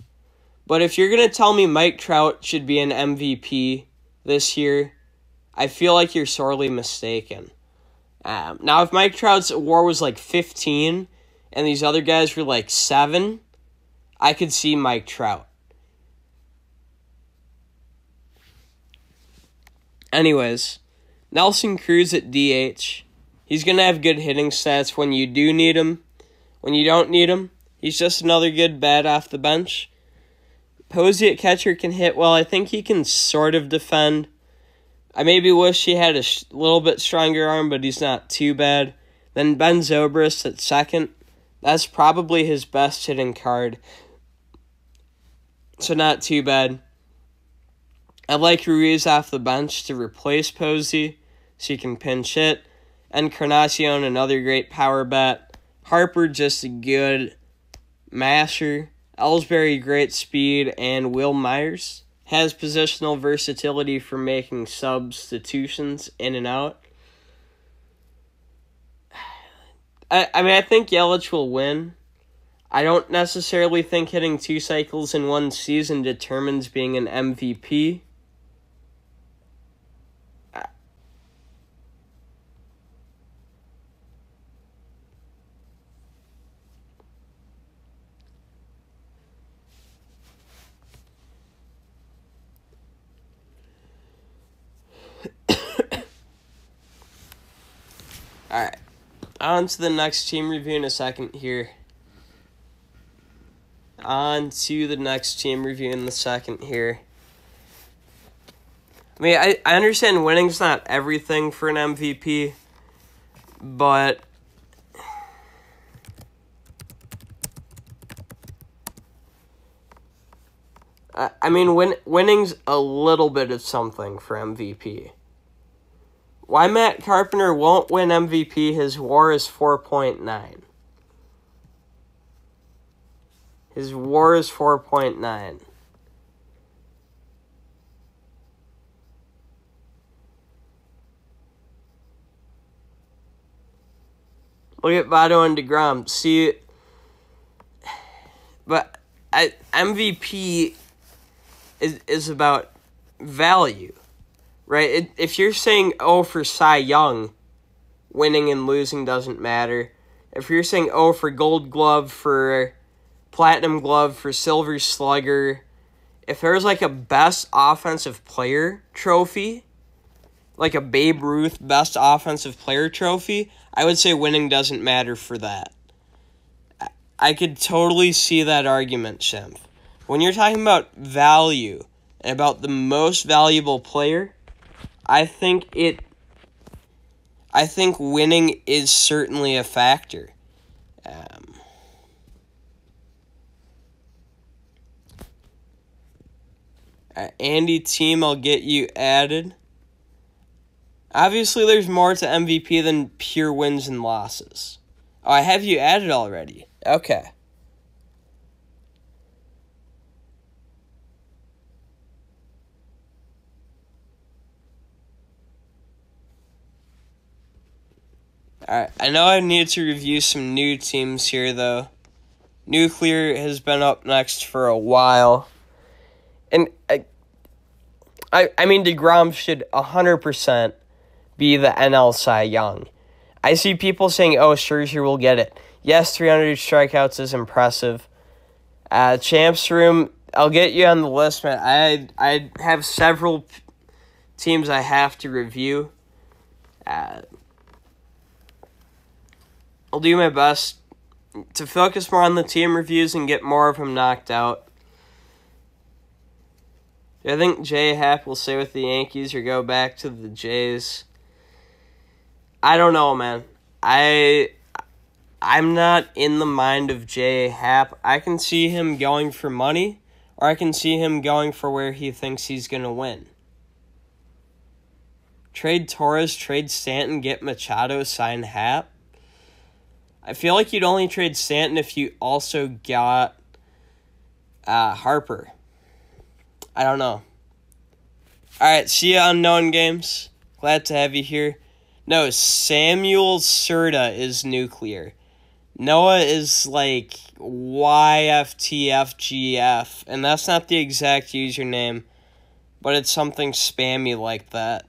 But if you're going to tell me Mike Trout should be an MVP this year, I feel like you're sorely mistaken. Now, if Mike Trout's WAR was like 15 and these other guys were like 7, I could see Mike Trout. Anyways, Nelson Cruz at DH. He's going to have good hitting stats when you do need him. When you don't need him, he's just another good bat off the bench. Posey at catcher can hit well. I think he can sort of defend. I maybe wish he had a little bit stronger arm, but he's not too bad. Then Ben Zobrist at second. That's probably his best hitting card. So not too bad. I like Ruiz off the bench to replace Posey so he can pinch hit. Encarnacion, another great power bat. Harper, just a good masher. Ellsbury, great speed. And Will Myers has positional versatility for making substitutions in and out. I mean, I think Yelich will win. I don't necessarily think hitting 2 cycles in one season determines being an MVP. Alright. On to the next team review in a second here. I mean, I understand winning's not everything for an MVP, but I mean, winning's a little bit of something for MVP. Why Matt Carpenter won't win MVP, his WAR is 4.9. His WAR is 4.9. Look at Votto and DeGrom. See, but MVP is about value, right? If you're saying, oh, for Cy Young, winning and losing doesn't matter. If you're saying, oh, for Gold Glove, for Platinum Glove, for Silver Slugger, if there's like a best offensive player trophy, like a Babe Ruth best offensive player trophy, I would say winning doesn't matter for that. I could totally see that argument, Shemp. When you're talking about value and about the most valuable player, I think winning is certainly a factor. Andy Team, I'll get you added. Obviously, there's more to MVP than pure wins and losses. Oh, I have you added already. Okay. Alright, I know I need to review some new teams here, though. Nuclear has been up next for a while. And I mean, DeGrom should 100% be the NL Cy Young. I see people saying, oh, Scherzer will get it. Yes, 300 strikeouts is impressive. Champs Room, I'll get you on the list, man. I have several teams I have to review. I'll do my best to focus more on the team reviews and get more of them knocked out. Do I think J. Happ will stay with the Yankees or go back to the Jays? I don't know, man. I'm not in the mind of J. Happ. I can see him going for money, or I can see him going for where he thinks he's going to win. Trade Torres, trade Stanton, get Machado, sign Happ. I feel like you'd only trade Stanton if you also got Harper. I don't know. Alright, see ya, Unknown Games. Glad to have you here. No, Samuel Serta is Nuclear. Noah is like YFTFGF, and that's not the exact username, but it's something spammy like that.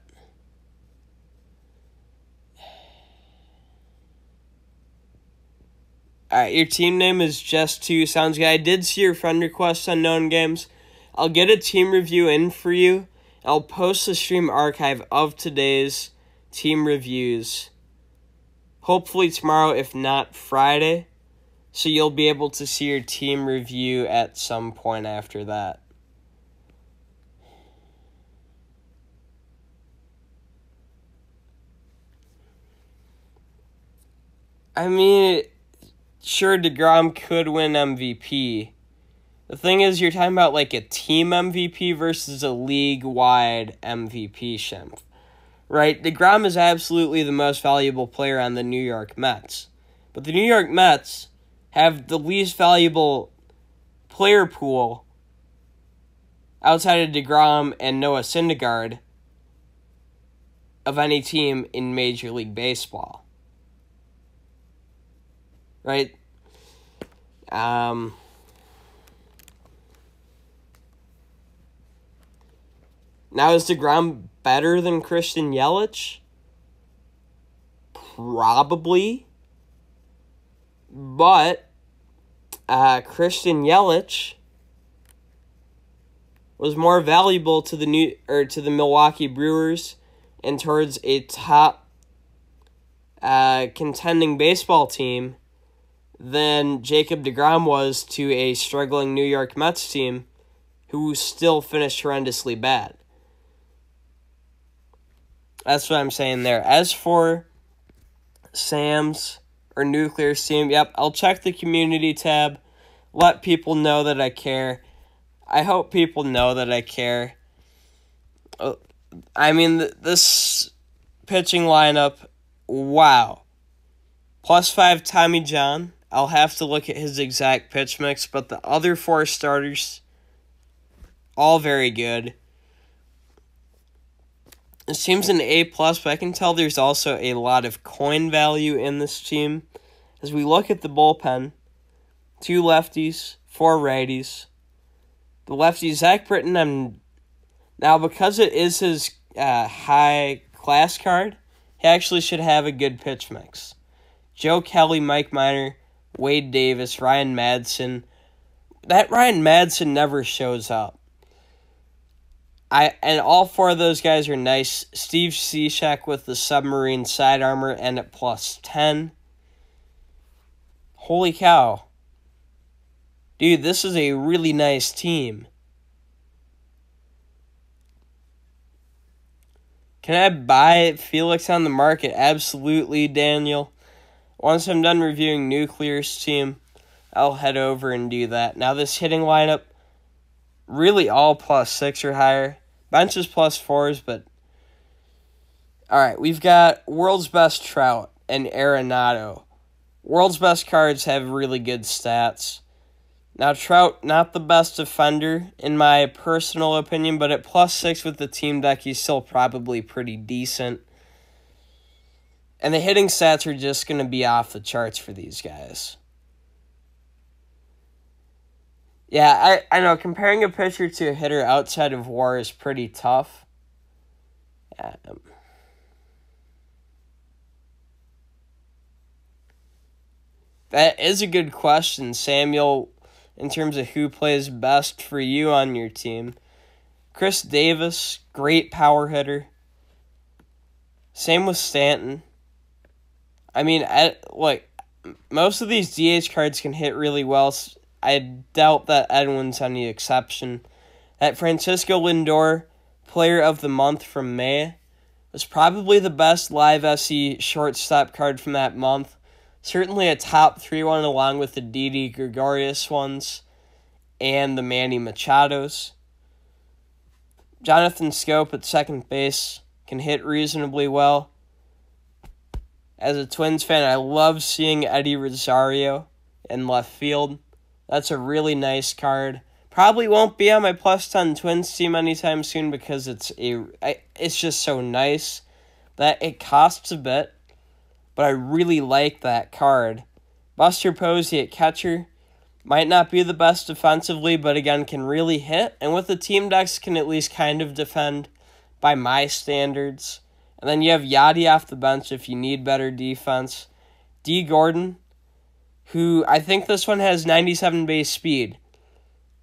Alright, your team name is Just2. Sounds good. I did see your friend request on Unknown Games. I'll get a team review in for you. I'll post the stream archive of today's team reviews. Hopefully tomorrow, if not Friday. So you'll be able to see your team review at some point after that. I mean, sure, DeGrom could win MVP. The thing is, you're talking about like a team MVP versus a league-wide MVP, Shemp. Right? DeGrom is absolutely the most valuable player on the New York Mets. But the New York Mets have the least valuable player pool outside of DeGrom and Noah Syndergaard of any team in Major League Baseball. Right? Now, is DeGrom better than Christian Yelich? Probably. But Christian Yelich was more valuable to the Milwaukee Brewers and towards a top contending baseball team than Jacob deGrom was to a struggling New York Mets team who still finished horrendously bad. That's what I'm saying there. As for Sam's or Nuclear's team, yep, I'll check the community tab, let people know that I care. I hope people know that I care. I mean, this pitching lineup, wow. +5 Tommy John. I'll have to look at his exact pitch mix, but the other 4 starters, all very good. This team's an A+, but I can tell there's also a lot of coin value in this team. As we look at the bullpen, 2 lefties, 4 righties. The lefty, Zach Britton, now because it is his high class card, he actually should have a good pitch mix. Joe Kelly, Mike Minor, Wade Davis, Ryan Madsen. That Ryan Madsen never shows up. And all 4 of those guys are nice. Steve Cishek with the submarine side armor and at +10. Holy cow. Dude, this is a really nice team. Can I buy Felix on the market? Absolutely, Daniel. Once I'm done reviewing Nuclear's team, I'll head over and do that. Now this hitting lineup, really all +6 or higher. Benches +4s, but... Alright, we've got World's Best Trout and Arenado. World's Best cards have really good stats. Now Trout, not the best defender, in my personal opinion, but at +6 with the team deck, he's still probably pretty decent. And the hitting stats are just going to be off the charts for these guys. Yeah, I know, comparing a pitcher to a hitter outside of WAR is pretty tough. That is a good question, Samuel, in terms of who plays best for you on your team. Chris Davis, great power hitter. Same with Stanton. I mean, most of these DH cards can hit really well. I doubt that Edwin's any exception. That Francisco Lindor, Player of the Month from May, was probably the best live SE shortstop card from that month. Certainly a top 3 one along with the Didi Gregorius ones and the Manny Machados. Jonathan Scope at second base can hit reasonably well. As a Twins fan, I love seeing Eddie Rosario in left field. That's a really nice card. Probably won't be on my +10 Twins team anytime soon because it's just so nice that it costs a bit, but I really like that card. Buster Posey at catcher might not be the best defensively, but again can really hit, and with the team decks can at least kind of defend by my standards. And then you have Yachty off the bench if you need better defense. D. Gordon, who I think this one has 97 base speed.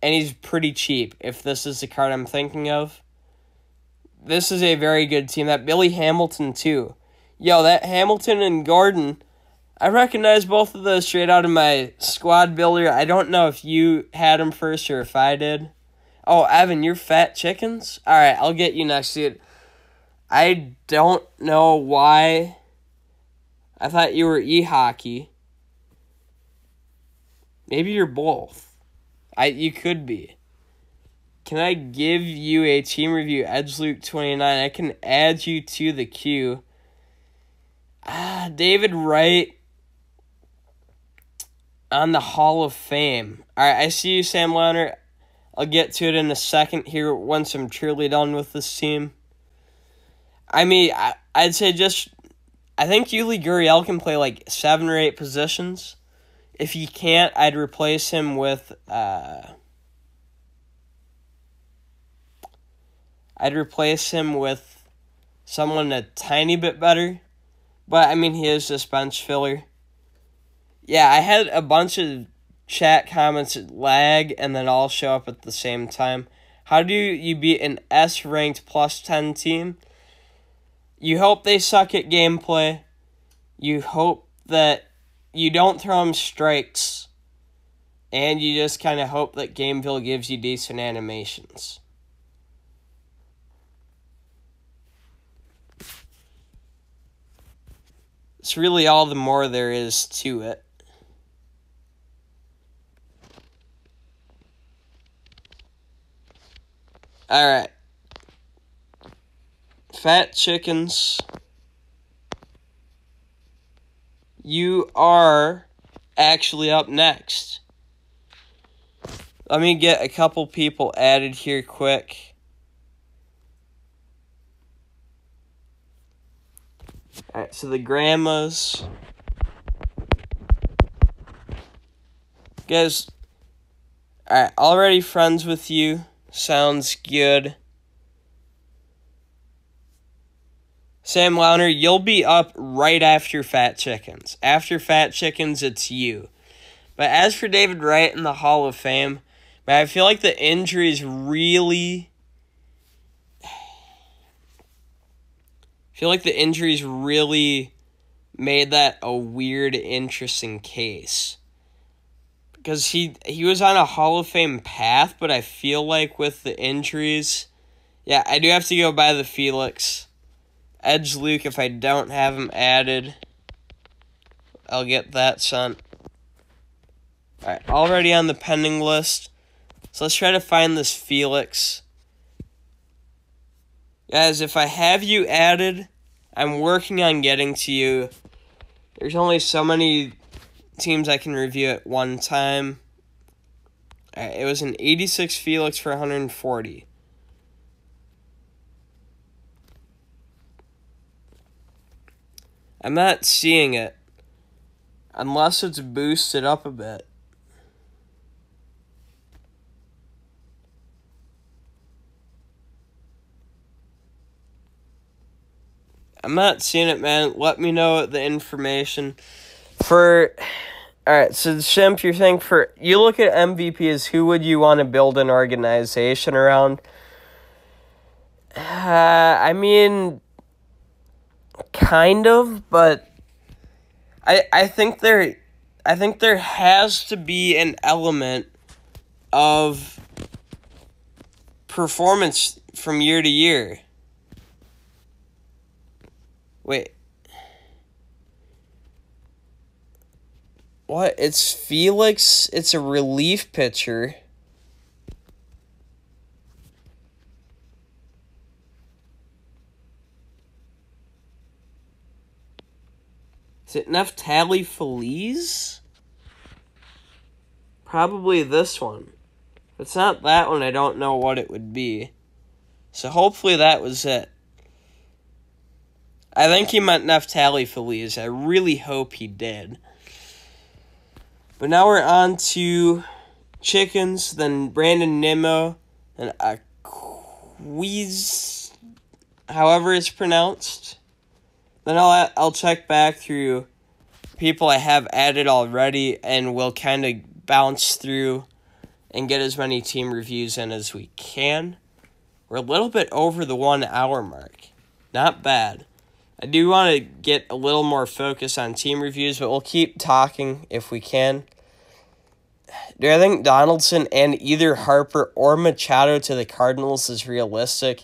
And he's pretty cheap, if this is the card I'm thinking of. This is a very good team. That Billy Hamilton, too. Yo, that Hamilton and Gordon, I recognize both of those straight out of my squad builder. I don't know if you had them first or if I did. Oh, Evan, you're Fat Chickens? Alright, I'll get you next, dude. I don't know why. I thought you were e-hockey. Maybe you're both. You could be. Can I give you a team review? EdgeLuke29. I can add you to the queue. David Wright on the Hall of Fame. Alright, I see you, Sam Leonard. I'll get to it in a second here once I'm truly done with this team. I mean, I'd say I think Yuli Gurriel can play like 7 or 8 positions. If he can't, I'd replace him with someone a tiny bit better. But, I mean, he is just bench filler. Yeah, I had a bunch of chat comments lag and then all show up at the same time. How do you beat an S-ranked +10 team? You hope they suck at gameplay. you hope that you don't throw him strikes, and you just kind of hope that Gameville gives you decent animations. It's really all the more there is to it. Alright. Fat Chickens. You are actually up next. Let me get a couple people added here quick. Alright, so the grandmas. Guys, alright, already friends with you. Sounds good. Sam Launer, you'll be up right after Fat Chickens. After Fat Chickens, it's you. But as for David Wright in the Hall of Fame, man, I feel like the injuries really... made that a weird, interesting case. Because he was on a Hall of Fame path, but I feel like with the injuries... Yeah, I do have to go by the Felix. Edge Luke, if I don't have him added, I'll get that sent. Alright, already on the pending list. So let's try to find this Felix. Guys, if I have you added, I'm working on getting to you. There's only so many teams I can review at one time. Alright, it was an 86 Felix for 140. I'm not seeing it. Unless it's boosted up a bit. I'm not seeing it, man. Let me know the information. Alright, so Shimp, you're saying you look at MVPs, who would you want to build an organization around? I mean... kind of, but I think there has to be an element of performance from year to year. Wait. What? It's Felix. It's a relief pitcher. Is it Neftali Feliz? Probably this one. If it's not that one, I don't know what it would be. So hopefully that was it. I think he meant Neftali Feliz. I really hope he did. But now we're on to Chickens, then Brandon Nimmo, and AQWSE, however it's pronounced. Then I'll check back through people I have added already, and we'll kind of bounce through and get as many team reviews in as we can. We're a little bit over the 1 hour mark. Not bad. I do want to get a little more focus on team reviews, but we'll keep talking if we can. Do I think Donaldson and either Harper or Machado to the Cardinals is realistic?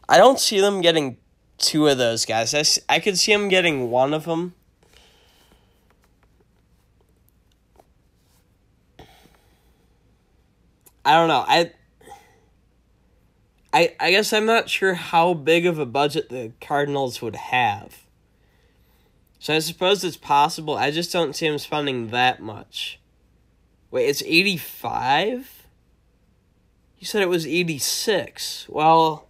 I don't see them getting 2 of those guys. I could see him getting 1 of them. I don't know. I guess I'm not sure how big of a budget the Cardinals would have. So I suppose it's possible. I just don't see him spending that much. Wait, it's 85? You said it was 86. Well...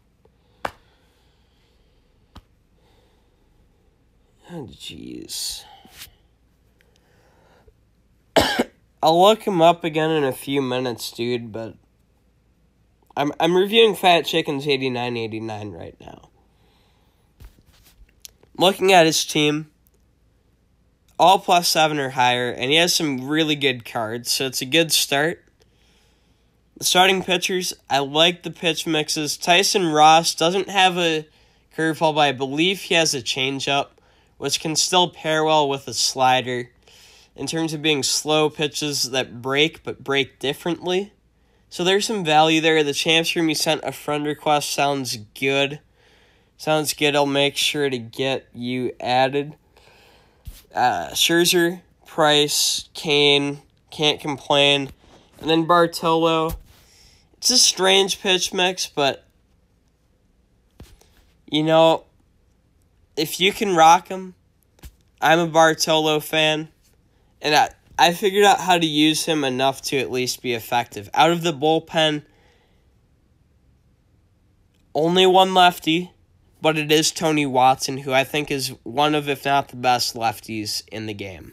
oh, jeez. I'll look him up again in a few minutes, dude, but I'm reviewing Fat Chicken's 89-89 right now. Looking at his team, all +7 or higher, and he has some really good cards, so it's a good start. The starting pitchers, I like the pitch mixes. Tyson Ross doesn't have a curveball, but I believe he has a changeup. which can still pair well with a slider in terms of being slow pitches that break, but break differently. So there's some value there. The Champs Room, you sent a friend request, sounds good. Sounds good. I'll make sure to get you added. Scherzer, Price, Kane, can't complain. And then Bartolo. It's a strange pitch mix, but, you know, if you can rock him, I'm a Bartolo fan, and I figured out how to use him enough to at least be effective. Out of the bullpen, only one lefty, but it is Tony Watson, who I think is one of, if not the best lefties in the game.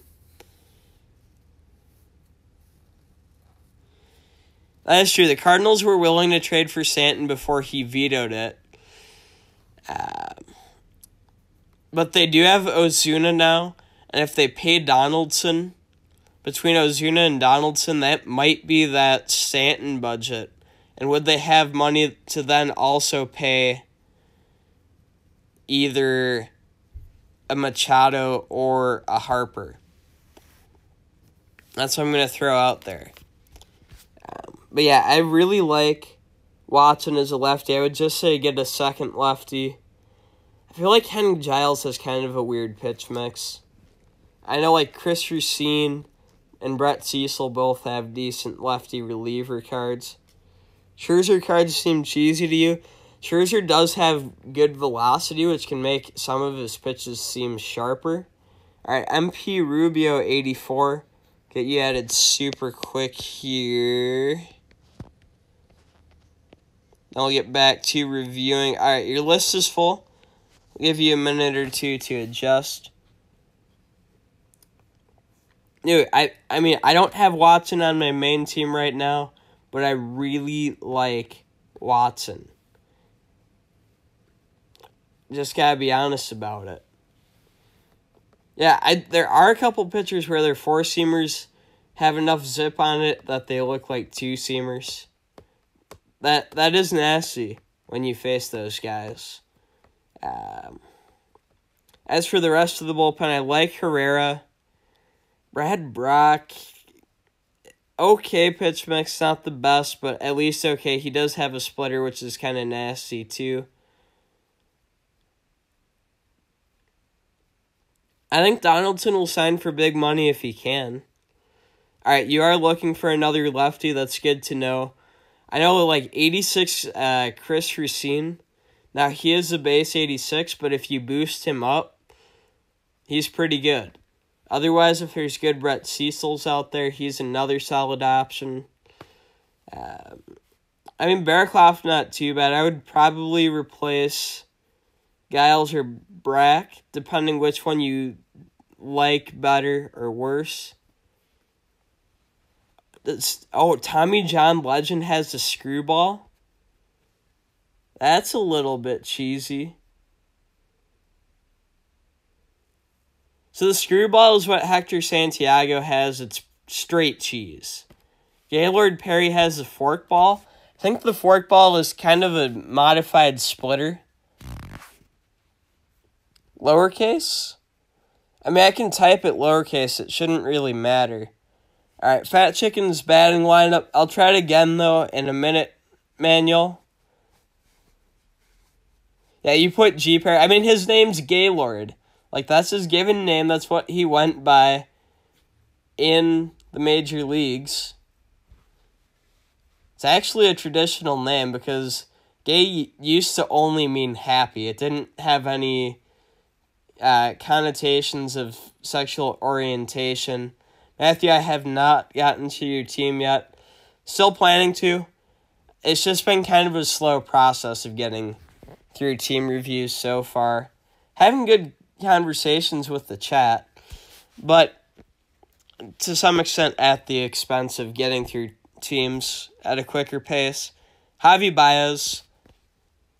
That is true. The Cardinals were willing to trade for Stanton before he vetoed it. But they do have Ozuna now, and if they pay Donaldson, between Ozuna and Donaldson, that might be that Stanton budget. And would they have money to then also pay either a Machado or a Harper? That's what I'm going to throw out there. But yeah, I really like Watson as a lefty. I would just say get a second lefty. I feel like Henry Giles has kind of a weird pitch mix. I know like Chris Racine and Brett Cecil both have decent lefty reliever cards. Scherzer cards seem cheesy to you. Scherzer does have good velocity, which can make some of his pitches seem sharper. All right, MP Rubio 84. Get you added super quick here. Then we'll get back to reviewing. All right, your list is full. I'll give you a minute or two to adjust. Dude, I mean, I don't have Watson on my main team right now, but I really like Watson. Just gotta be honest about it. Yeah, there are a couple pitchers where their four-seamers have enough zip on it that they look like two-seamers. That is nasty when you face those guys. As for the rest of the bullpen, I like Herrera. Brad Brock, okay pitch mix, not the best, but at least okay. He does have a splitter, which is kind of nasty too. I think Donaldson will sign for big money if he can. All right, you are looking for another lefty. That's good to know. I know like 86 Chris Racine. Now, he is a base 86, but if you boost him up, he's pretty good. Otherwise, if there's good Brett Cecil's out there, he's another solid option. I mean, Bearclough, not too bad. I would probably replace Giles or Brack, depending which one you like better or worse. Tommy John Legend has the screwball. That's a little bit cheesy. So the screwball is what Hector Santiago has. It's straight cheese. Gaylord Perry has the forkball. I think the forkball is kind of a modified splitter. Lowercase? I mean, I can type it lowercase. It shouldn't really matter. All right, Fat Chicken's batting lineup. I'll try it again, though, in a minute, Manuel. Yeah, you put G Perry. I mean, his name's Gaylord. Like, that's his given name. That's what he went by in the major leagues. It's actually a traditional name because gay used to only mean happy. It didn't have any connotations of sexual orientation. Matthew, I have not gotten to your team yet. Still planning to. It's just been kind of a slow process of getting through team reviews so far. Having good conversations with the chat, but to some extent at the expense of getting through teams at a quicker pace. Javi Baez.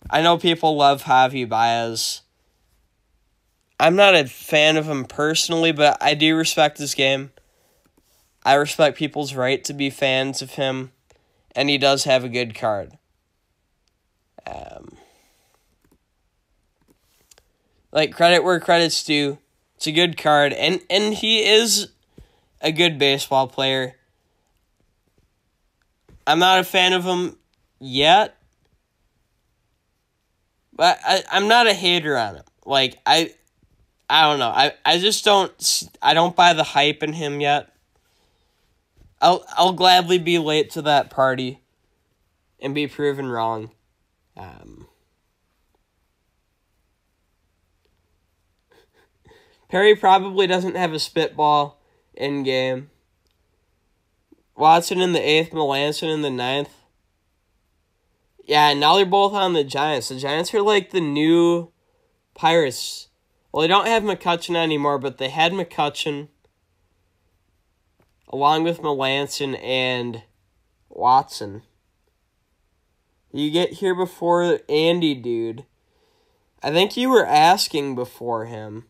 I know people love Javi Baez. I'm not a fan of him personally, but I do respect his game. I respect people's right to be fans of him, and he does have a good card. Like, credit where credit's due. It's a good card, and he is a good baseball player. I'm not a fan of him yet, but I'm not a hater on him. Like, I don't know. I just don't buy the hype in him yet. I'll gladly be late to that party and be proven wrong. Perry probably doesn't have a spitball in game. Watson in the 8th, Melanson in the 9th. Yeah, now they're both on the Giants. The Giants are like the new Pirates. Well, they don't have McCutchen anymore, but they had McCutchen along with Melanson and Watson. You get here before Andy, dude. I think you were asking before him.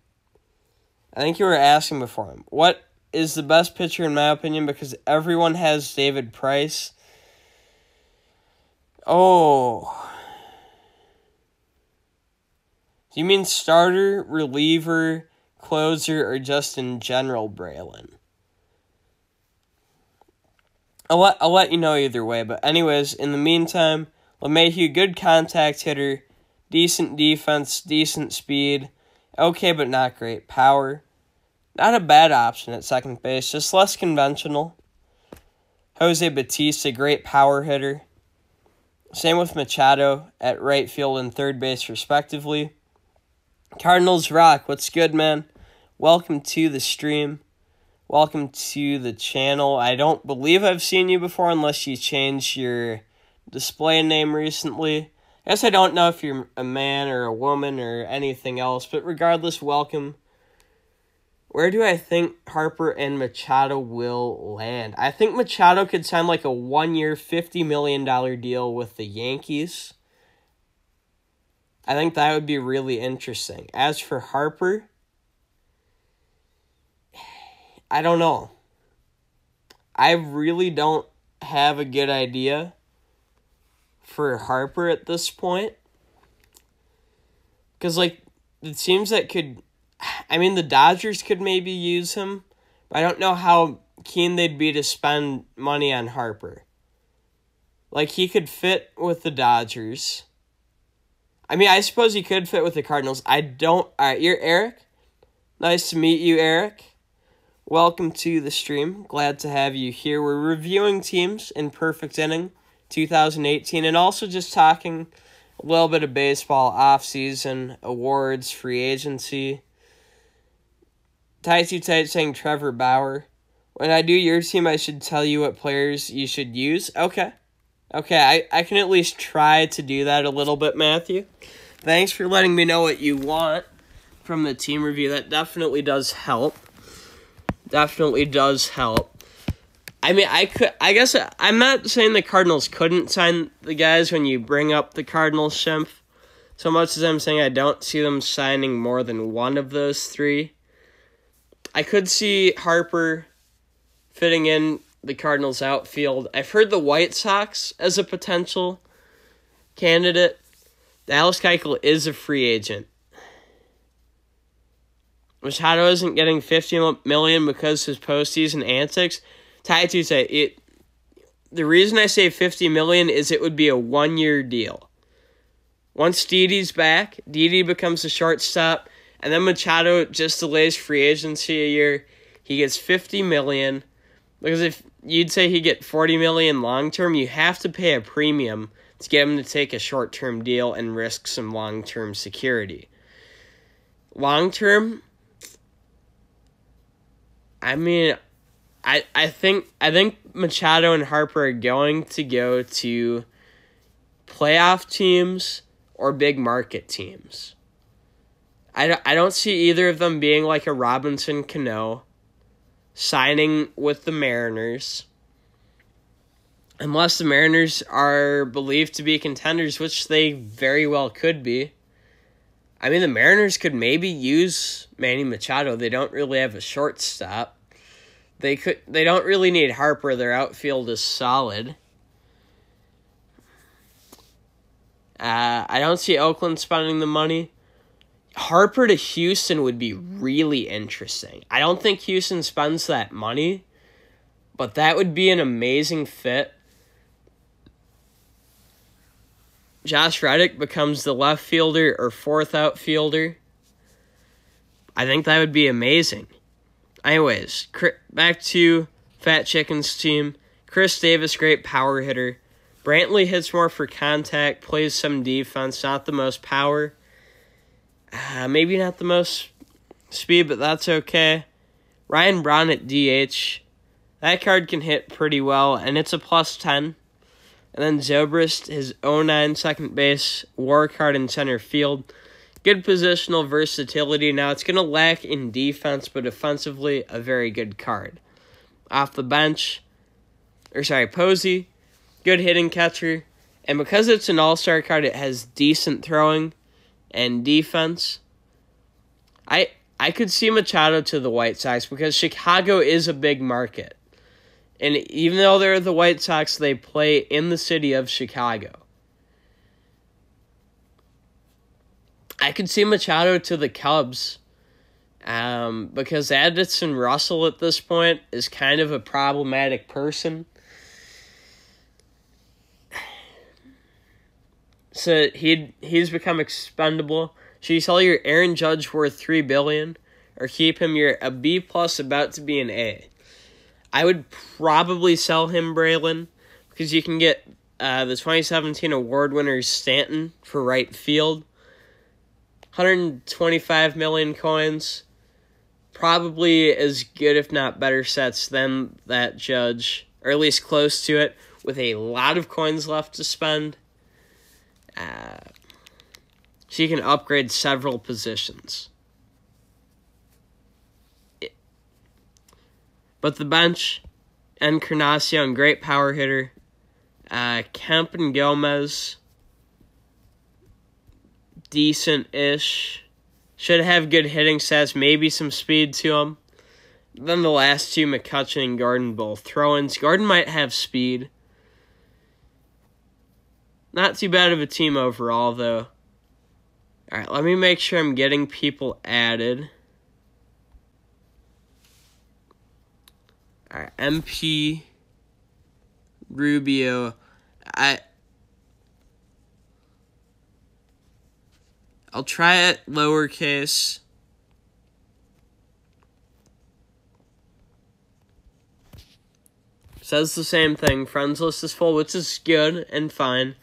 What is the best pitcher in my opinion? Because everyone has David Price. Oh. Do you mean starter, reliever, closer, or just in general, Braylon? I'll let you know either way. But anyways, in the meantime, LeMahieu, good contact hitter, decent defense, decent speed, okay but not great power. Not a bad option at second base, just less conventional. Jose Bautista, great power hitter. Same with Machado at right field and third base respectively. Cardinals rock. What's good, man? Welcome to the stream. Welcome to the channel. I don't believe I've seen you before unless you changed your display name recently. I guess I don't know if you're a man or a woman or anything else, but regardless, welcome. Where do I think Harper and Machado will land? I think Machado could sign like a 1-year, $50 million deal with the Yankees. I think that would be really interesting. As for Harper, I don't know. I really don't have a good idea for Harper at this point. Because, like, it seems that the Dodgers could maybe use him, but I don't know how keen they'd be to spend money on Harper. Like, he could fit with the Dodgers. I suppose he could fit with the Cardinals. Alright, you're Eric. Nice to meet you, Eric. Welcome to the stream. Glad to have you here. We're reviewing teams in Perfect Inning 2018 and also just talking a little bit of baseball, offseason, awards, free agency. Tight Too Tight saying Trevor Bauer. When I do your team, I should tell you what players you should use. Okay, I can at least try to do that a little bit, Matthew. Thanks for letting me know what you want from the team review. That definitely does help. I guess I'm not saying the Cardinals couldn't sign the guys when you bring up the Cardinals, Shemp, so much as I'm saying I don't see them signing more than one of those three. I could see Harper fitting in the Cardinals outfield. I've heard the White Sox as a potential candidate. Dallas Keuchel is a free agent. Machado isn't getting $50 million because his postseason antics. Taito say the reason I say $50 million is it would be a 1-year deal. Once Didi's back, Didi becomes a shortstop, and then Machado just delays free agency a year. He gets $50 million. Because if you'd say he'd get $40 million long-term, you have to pay a premium to get him to take a short-term deal and risk some long-term security. Long-term, I think Machado and Harper are going to go to playoff teams or big market teams. I don't see either of them being like a Robinson Cano, signing with the Mariners, unless the Mariners are believed to be contenders, which they very well could be. The Mariners could maybe use Manny Machado. They don't really have a shortstop. They don't really need Harper. Their outfield is solid. I don't see Oakland spending the money. Harper to Houston would be really interesting. I don't think Houston spends that money, but that would be an amazing fit. Josh Reddick becomes the left fielder or fourth outfielder. I think that would be amazing. Anyways, back to Fat Chicken's team. Chris Davis, great power hitter. Brantley hits more for contact, plays some defense, not the most power. Maybe not the most speed, but that's okay. Ryan Braun at DH. That card can hit pretty well, and it's a +10. And then Zobrist, his 09 second base, war card in center field. Good positional versatility. Now, it's going to lack in defense, but offensively, a very good card. Off the bench, Posey, good hitting catcher. And because it's an all-star card, it has decent throwing and defense. I could see Machado to the White Sox because Chicago is a big market. And even though they're the White Sox, they play in the city of Chicago. I could see Machado to the Cubs because Addison Russell at this point is kind of a problematic person. So he's become expendable. Should you sell your Aaron Judge worth $3 billion or keep him? You're a B+ about to be an A. I would probably sell him, Braylon, because you can get the 2017 award winner Stanton for right field. 125 million coins. Probably as good, if not better, sets than that Judge, or at least close to it, with a lot of coins left to spend. So you can upgrade several positions. But the bench, Encarnacion, great power hitter. Kemp and Gomez, decent-ish. Should have good hitting stats, maybe some speed to them. Then the last two, McCutchen and Gordon, both throw-ins. Gordon might have speed. Not too bad of a team overall, though. Alright, let me make sure I'm getting people added. Alright, MP, Rubio. I'll try it lowercase. Says the same thing. Friends list is full, which is good and fine.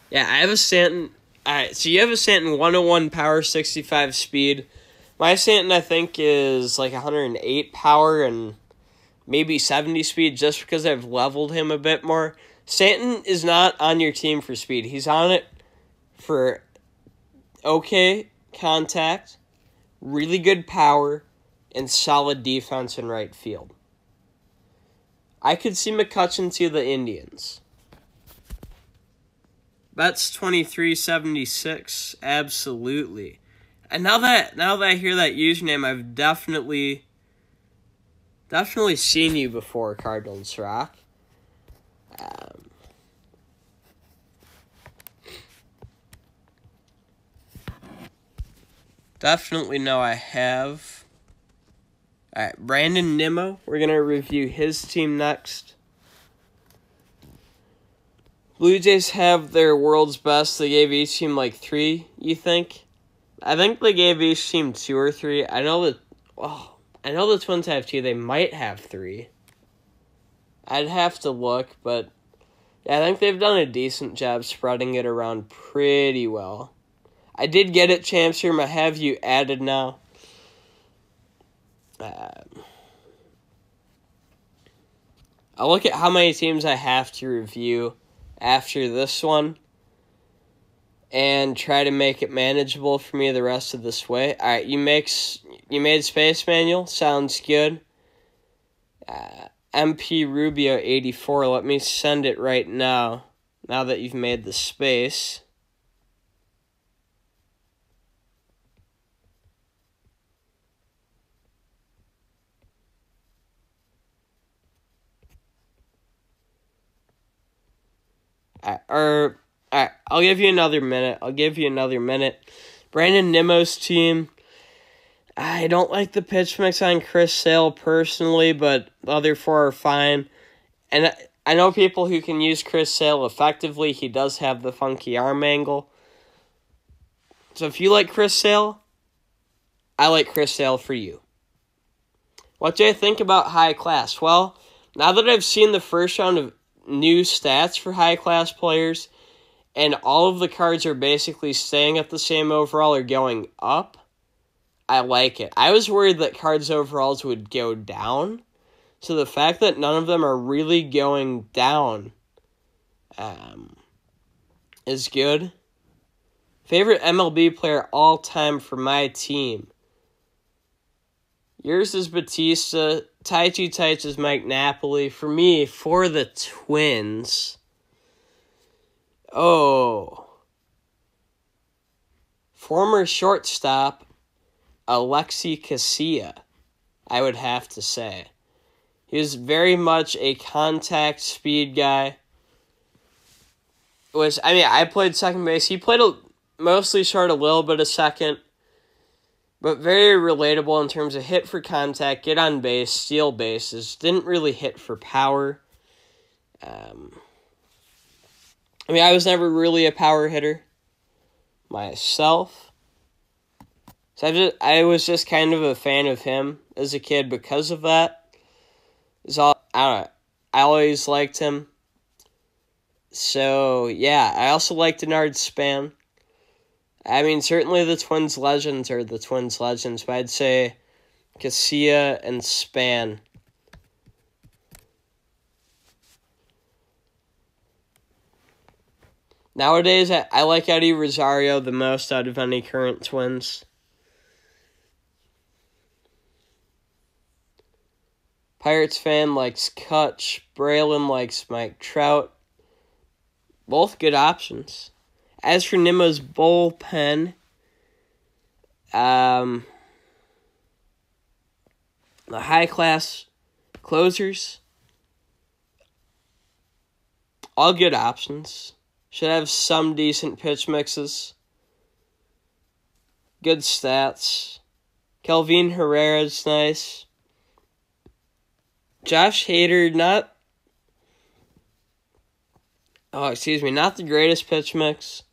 Yeah, I have a Stanton. Alright, so you have a Stanton 101 power, 65 speed. My Stanton, I think, is like 108 power and maybe 70 speed just because I've leveled him a bit more. Stanton is not on your team for speed. He's on it for okay contact, really good power, and solid defense in right field. I could see McCutchen to the Indians. That's 2376, absolutely. And now that I hear that username, I've definitely seen you before, Cardinals Rock. Definitely know I have. Alright, Brandon Nimmo. We're going to review his team next. Blue Jays have their world's best. They gave each team like 3, you think? I think they gave each team 2 or 3. I know the Twins have 2. They might have 3. I'd have to look, but yeah, I think they've done a decent job spreading it around pretty well. I did get it, Champs Room. I have you added now. I'll look at how many teams I have to review after this one and try to make it manageable for me the rest of this way. Alright, you made Space Manual. Sounds good. MP Rubio 84. Let me send it right now that you've made the space. Alright, I'll give you another minute. Brandon Nimmo's team, I don't like the pitch mix on Chris Sale personally, but the other four are fine. And I know people who can use Chris Sale effectively. He does have the funky arm angle. So if you like Chris Sale, I like Chris Sale for you. What do I think about high class? Well, now that I've seen the first round of new stats for high class players, and all of the cards are basically staying at the same overall or going up, I like it. I was worried that cards overalls would go down. So the fact that none of them are really going down is good. Favorite MLB player all time for my team. Yours is Batista. Taichi Tights is Mike Napoli. For me, for the Twins. Former shortstop Alexi Casilla, I would have to say. He was very much a contact speed guy. I played second base. He played mostly short, a little bit of second. But very relatable in terms of hit for contact, get on base, steal bases. Didn't really hit for power. I was never really a power hitter myself. So I was just kind of a fan of him as a kid because of that. I always liked him. So, yeah, I also like Denard Span. Certainly the Twins legends are the Twins legends, but I'd say Casilla and Span. Nowadays, I like Eddie Rosario the most out of any current Twins. Pirates fan likes Kutch. Braylon likes Mike Trout. Both good options. As for Nimmo's bullpen, the high-class closers, all good options. Should have some decent pitch mixes. Good stats. Kelvin Herrera's nice. Josh Hader, not the greatest pitch mix.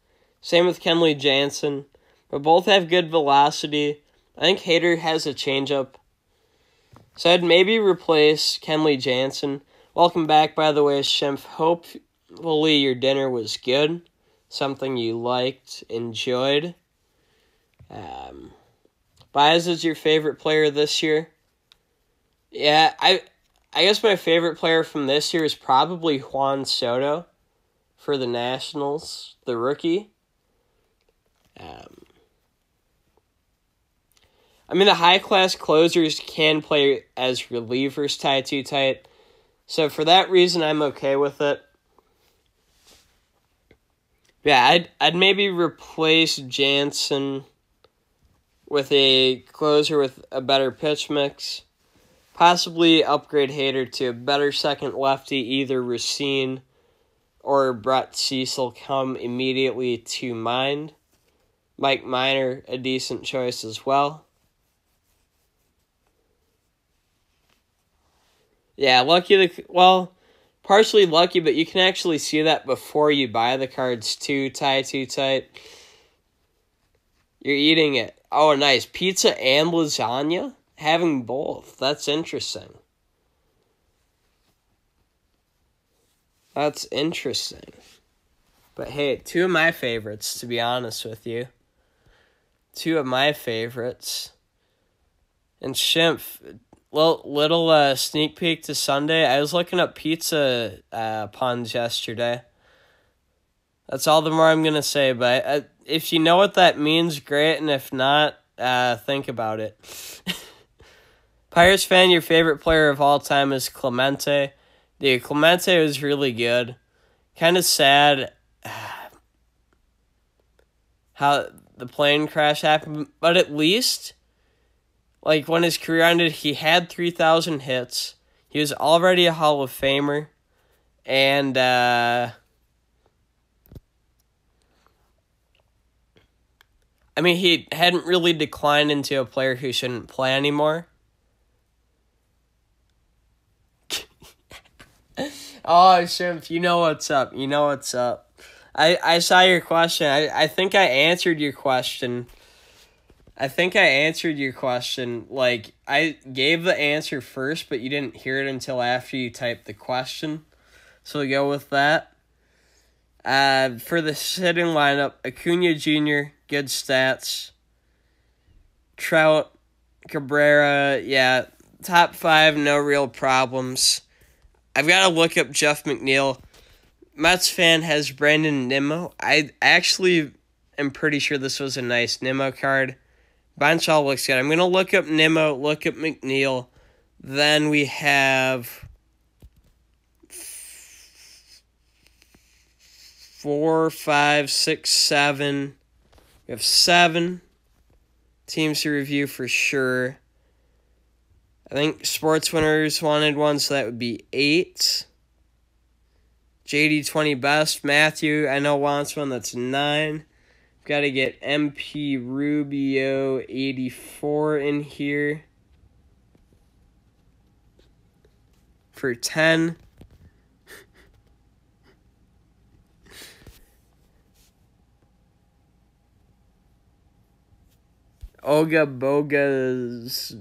Same with Kenley Jansen. But both have good velocity. I think Hader has a changeup. So I'd maybe replace Kenley Jansen. Welcome back, by the way, Schimpf. Hopefully your dinner was good. Something you liked, enjoyed. Baez is your favorite player this year? Yeah, I guess my favorite player from this year is probably Juan Soto for the Nationals, the rookie. The high-class closers can play as relievers tight. So for that reason, I'm okay with it. Yeah, I'd maybe replace Jansen with a closer with a better pitch mix. Possibly upgrade Hader to a better second lefty, either Racine or Brett Cecil come immediately to mind. Mike Minor, a decent choice as well. Yeah, partially lucky, but you can actually see that before you buy the cards too tight. You're eating it. Oh, nice. Pizza and lasagna? Having both. That's interesting. But hey, two of my favorites, to be honest with you. Two of my favorites. And Schimpf, little sneak peek to Sunday. I was looking up pizza puns yesterday. That's all the more I'm going to say. But if you know what that means, great. And if not, think about it. Pirates fan, your favorite player of all time is Clemente. Dude, Clemente was really good. Kind of sad how the plane crash happened. But at least, when his career ended, he had 3,000 hits. He was already a Hall of Famer. And I mean, he hadn't really declined into a player who shouldn't play anymore. Oh, Shimp, you know what's up. You know what's up. I saw your question. I think I answered your question. Like, I gave the answer first, but you didn't hear it until after you typed the question. So we go with that. For the sitting lineup, Acuna Jr., good stats. Trout, Cabrera, yeah, top 5, no real problems. I've got to look up Jeff McNeil. Mets fan has Brandon Nimmo. I actually am pretty sure this was a nice Nimmo card. Bench all looks good. I'm going to look up Nimmo, look up McNeil. Then we have 4, 5, 6, 7. We have 7 teams to review for sure. I think Sports Winners wanted one, so that would be 8. JD20 Best. Matthew, I know, wants one. That's 9. Got to get MP Rubio 84 in here for 10. Oga Bogas.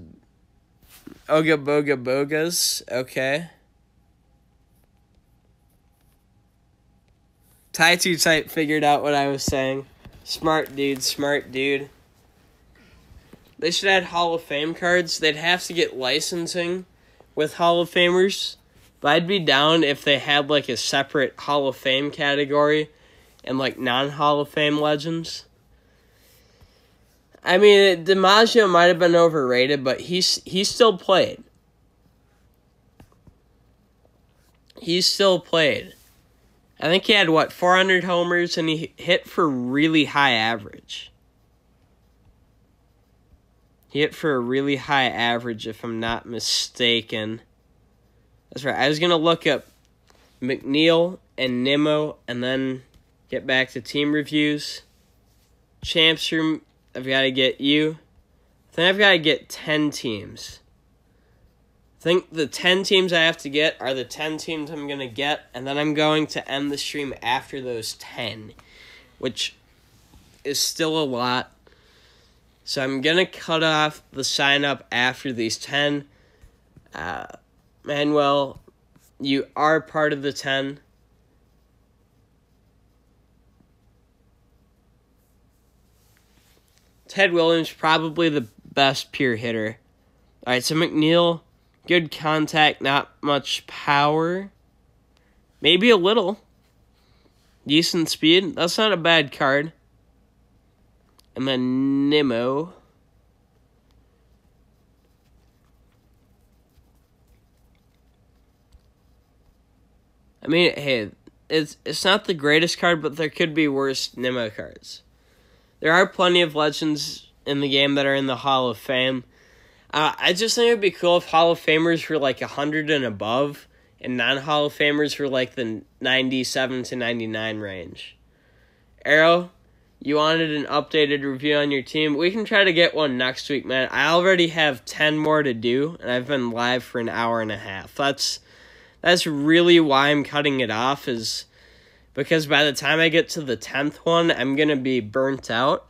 Okay. Ty2 Type figured out what I was saying. Smart dude. They should add Hall of Fame cards. They'd have to get licensing with Hall of Famers. But I'd be down if they had like a separate Hall of Fame category and like non-Hall of Fame legends. I mean, DiMaggio might have been overrated, but he still played. He still played. I think he had, 400 homers, and he hit for really high average. He hit for a really high average, if I'm not mistaken. That's right. I was going to look up McNeil and Nimmo, and then get back to team reviews. Champs Room, I've got to get you. I think I've got to get 10 teams. I think the 10 teams I have to get are the 10 teams I'm going to get, and then I'm going to end the stream after those 10, which is still a lot. So I'm going to cut off the sign-up after these 10. Manuel, you are part of the 10. Ted Williams, probably the best pure hitter. All right, so McNeil, good contact, not much power. Maybe a little. Decent speed. That's not a bad card. And then Nimmo. I mean, hey, it's not the greatest card, but there could be worse Nimmo cards. There are plenty of legends in the game that are in the Hall of Fame. I just think it would be cool if Hall of Famers were like 100 and above, and non-Hall of Famers were like the 97 to 99 range. Arrow, you wanted an updated review on your team? We can try to get one next week, man. I already have 10 more to do, and I've been live for an hour and a half. That's really why I'm cutting it off, is because by the time I get to the 10th one, I'm going to be burnt out.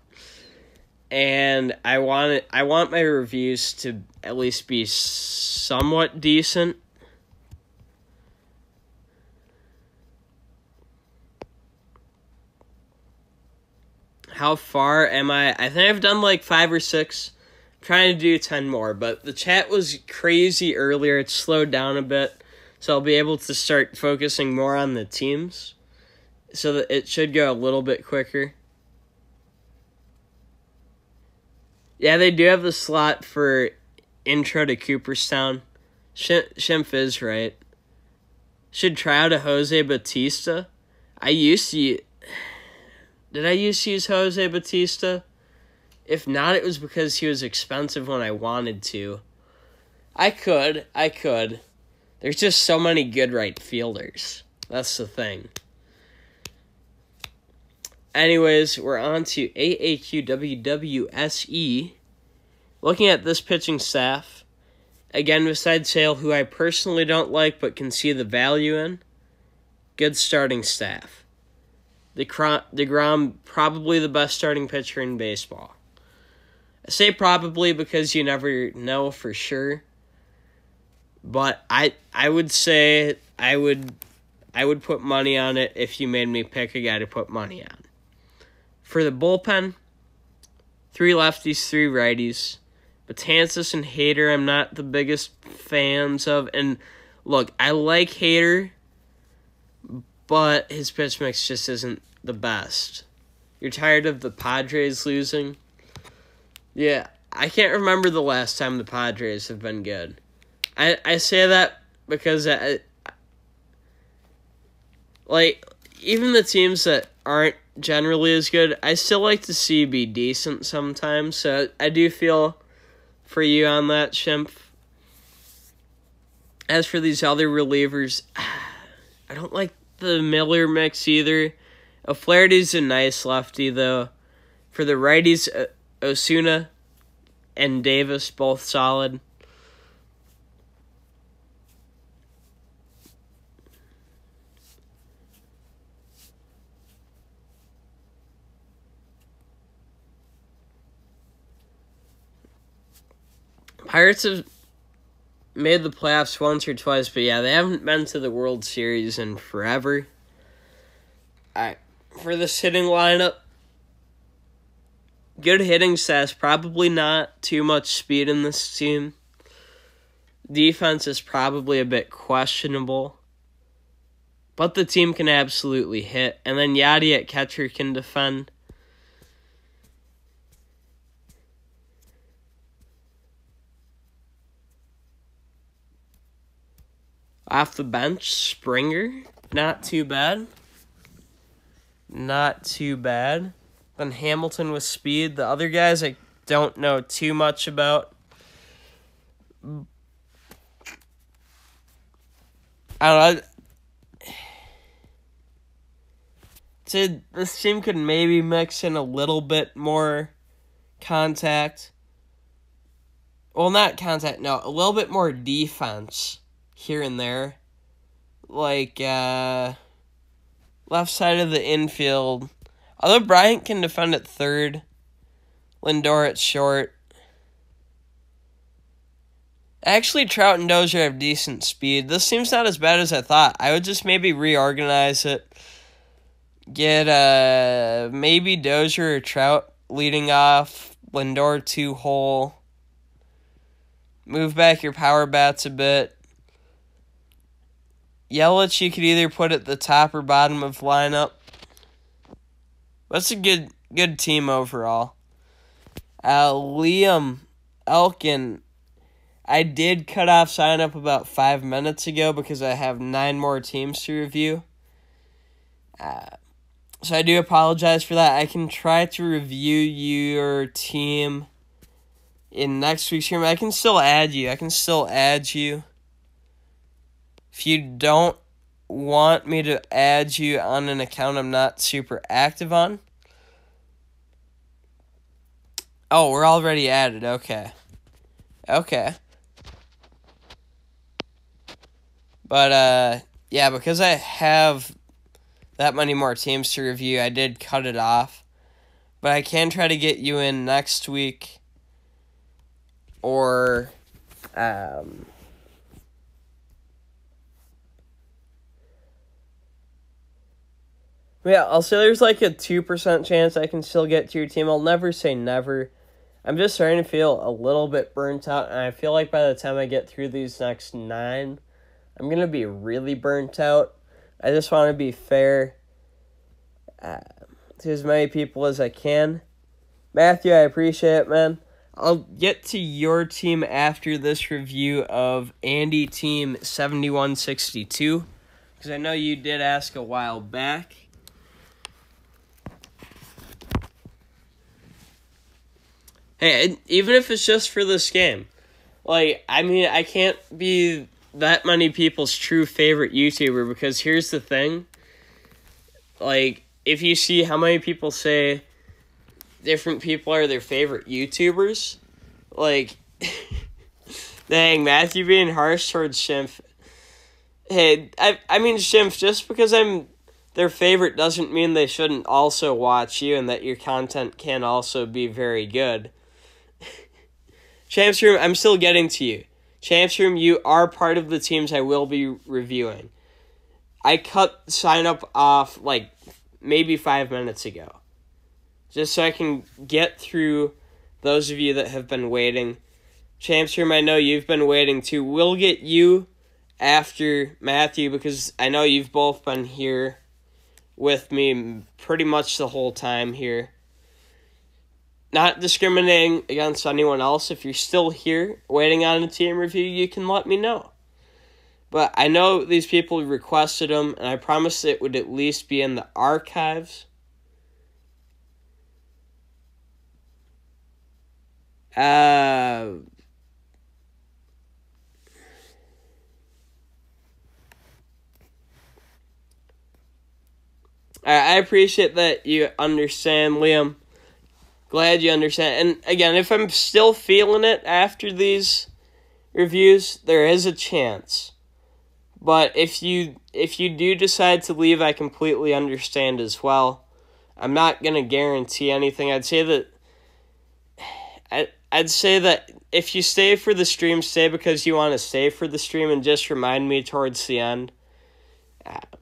And I want my reviews to at least be somewhat decent. How far am I? I think I've done like 5 or 6. I'm trying to do 10 more, but the chat was crazy earlier. It's slowed down a bit, so I'll be able to start focusing more on the teams, so that it should go a little bit quicker. Yeah, they do have the slot for intro to Cooperstown. Schimpf is right. Should try out a Jose Bautista. Did I used to use Jose Bautista? If not, it was because he was expensive when I wanted to. I could. There's just so many good right fielders. That's the thing. anyways, we're on to AQWSE. Looking at this pitching staff, again, besides Sale, who I personally don't like but can see the value in, good starting staff. DeGrom, probably the best starting pitcher in baseball. I say probably because you never know for sure. But I would say I would put money on it if you made me pick a guy to put money on. For the bullpen, 3 lefties, 3 righties. Betances and Hader, I'm not the biggest fans of. And look, I like Hader, but his pitch mix just isn't the best. You're tired of the Padres losing? Yeah, I can't remember the last time the Padres have been good. I say that because, even the teams that aren't generally as good, I still like to see be decent sometimes. So I do feel for you on that, Shimp. As for these other relievers, I don't like the Miller mix either. O'Flaherty's a nice lefty, though. For the righties, Osuna and Davis, both solid. Pirates have made the playoffs once or twice, but yeah, they haven't been to the World Series in forever. For the hitting lineup, good hitting stats, probably not too much speed in this team. Defense is probably a bit questionable, but the team can absolutely hit. And then Yachty at catcher can defend. Off the bench, Springer, not too bad. Not too bad. Then Hamilton with speed. The other guys I don't know too much about. I don't know. This team could maybe mix in a little bit more contact. Well, not contact, no. A little bit more defense here and there. Like, left side of the infield. Although Bryant can defend at third. Lindor at short. Actually, Trout and Dozier have decent speed. This seems not as bad as I thought. I would just maybe reorganize it. Get maybe Dozier or Trout leading off. Lindor 2-hole. Move back your power bats a bit. Yelich, you could either put at the top or bottom of lineup. That's a good team overall. Liam Elkin, I did cut off sign up about 5 minutes ago because I have 9 more teams to review. So I do apologize for that. I can try to review your team in next week's stream. I can still add you. If you don't want me to add you on an account I'm not super active on. Oh, we're already added. Okay. But, yeah, because I have that many more teams to review, I did cut it off. But I can try to get you in next week. Or, yeah, I'll say there's like a 2% chance I can still get to your team. I'll never say never. I'm just starting to feel a little bit burnt out, and I feel like by the time I get through these next 9, I'm going to be really burnt out. I just want to be fair to as many people as I can. Matthew, I appreciate it, man. I'll get to your team after this review of Andy Team 7162, because I know you did ask a while back. Hey, even if it's just for this game. Like, I mean, I can't be that many people's true favorite YouTuber because here's the thing. Like, if you see how many people say different people are their favorite YouTubers, like, dang, Matthew being harsh towards Schimpf. Hey, I mean, Schimpf, just because I'm their favorite doesn't mean they shouldn't also watch you and that your content can also be very good. Champs Room, I'm still getting to you. Champs Room, you are part of the teams I will be reviewing. I cut sign up off like maybe 5 minutes ago, just so I can get through those of you that have been waiting. Champs Room, I know you've been waiting too. We'll get you after Matthew because I know you've both been here with me pretty much the whole time here. Not discriminating against anyone else. If you're still here waiting on a team review, you can let me know. But I know these people requested them, and I promised it would at least be in the archives. I appreciate that you understand, Liam. Glad you understand. And again, if I'm still feeling it after these reviews, there is a chance. But if you do decide to leave, I completely understand as well. I'm not going to guarantee anything. I'd say that if you stay for the stream, stay because you want to stay for the stream and just remind me towards the end.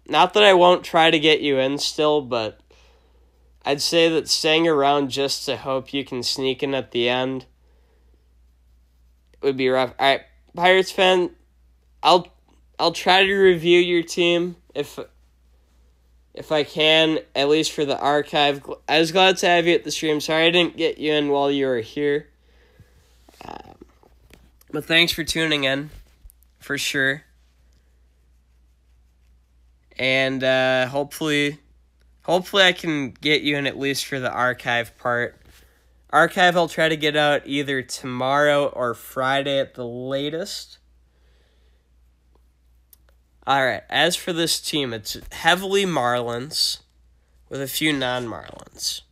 Not that I won't try to get you in still, but I'd say that staying around just to hope you can sneak in at the end would be rough. All right, Pirates fan, I'll try to review your team if I can, at least for the archive. I was glad to have you at the stream. Sorry I didn't get you in while you were here. But thanks for tuning in, for sure. And hopefully I can get you in at least for the archive part. Archive I'll try to get out either tomorrow or Friday at the latest. Alright, as for this team, it's heavily Marlins with a few non-Marlins.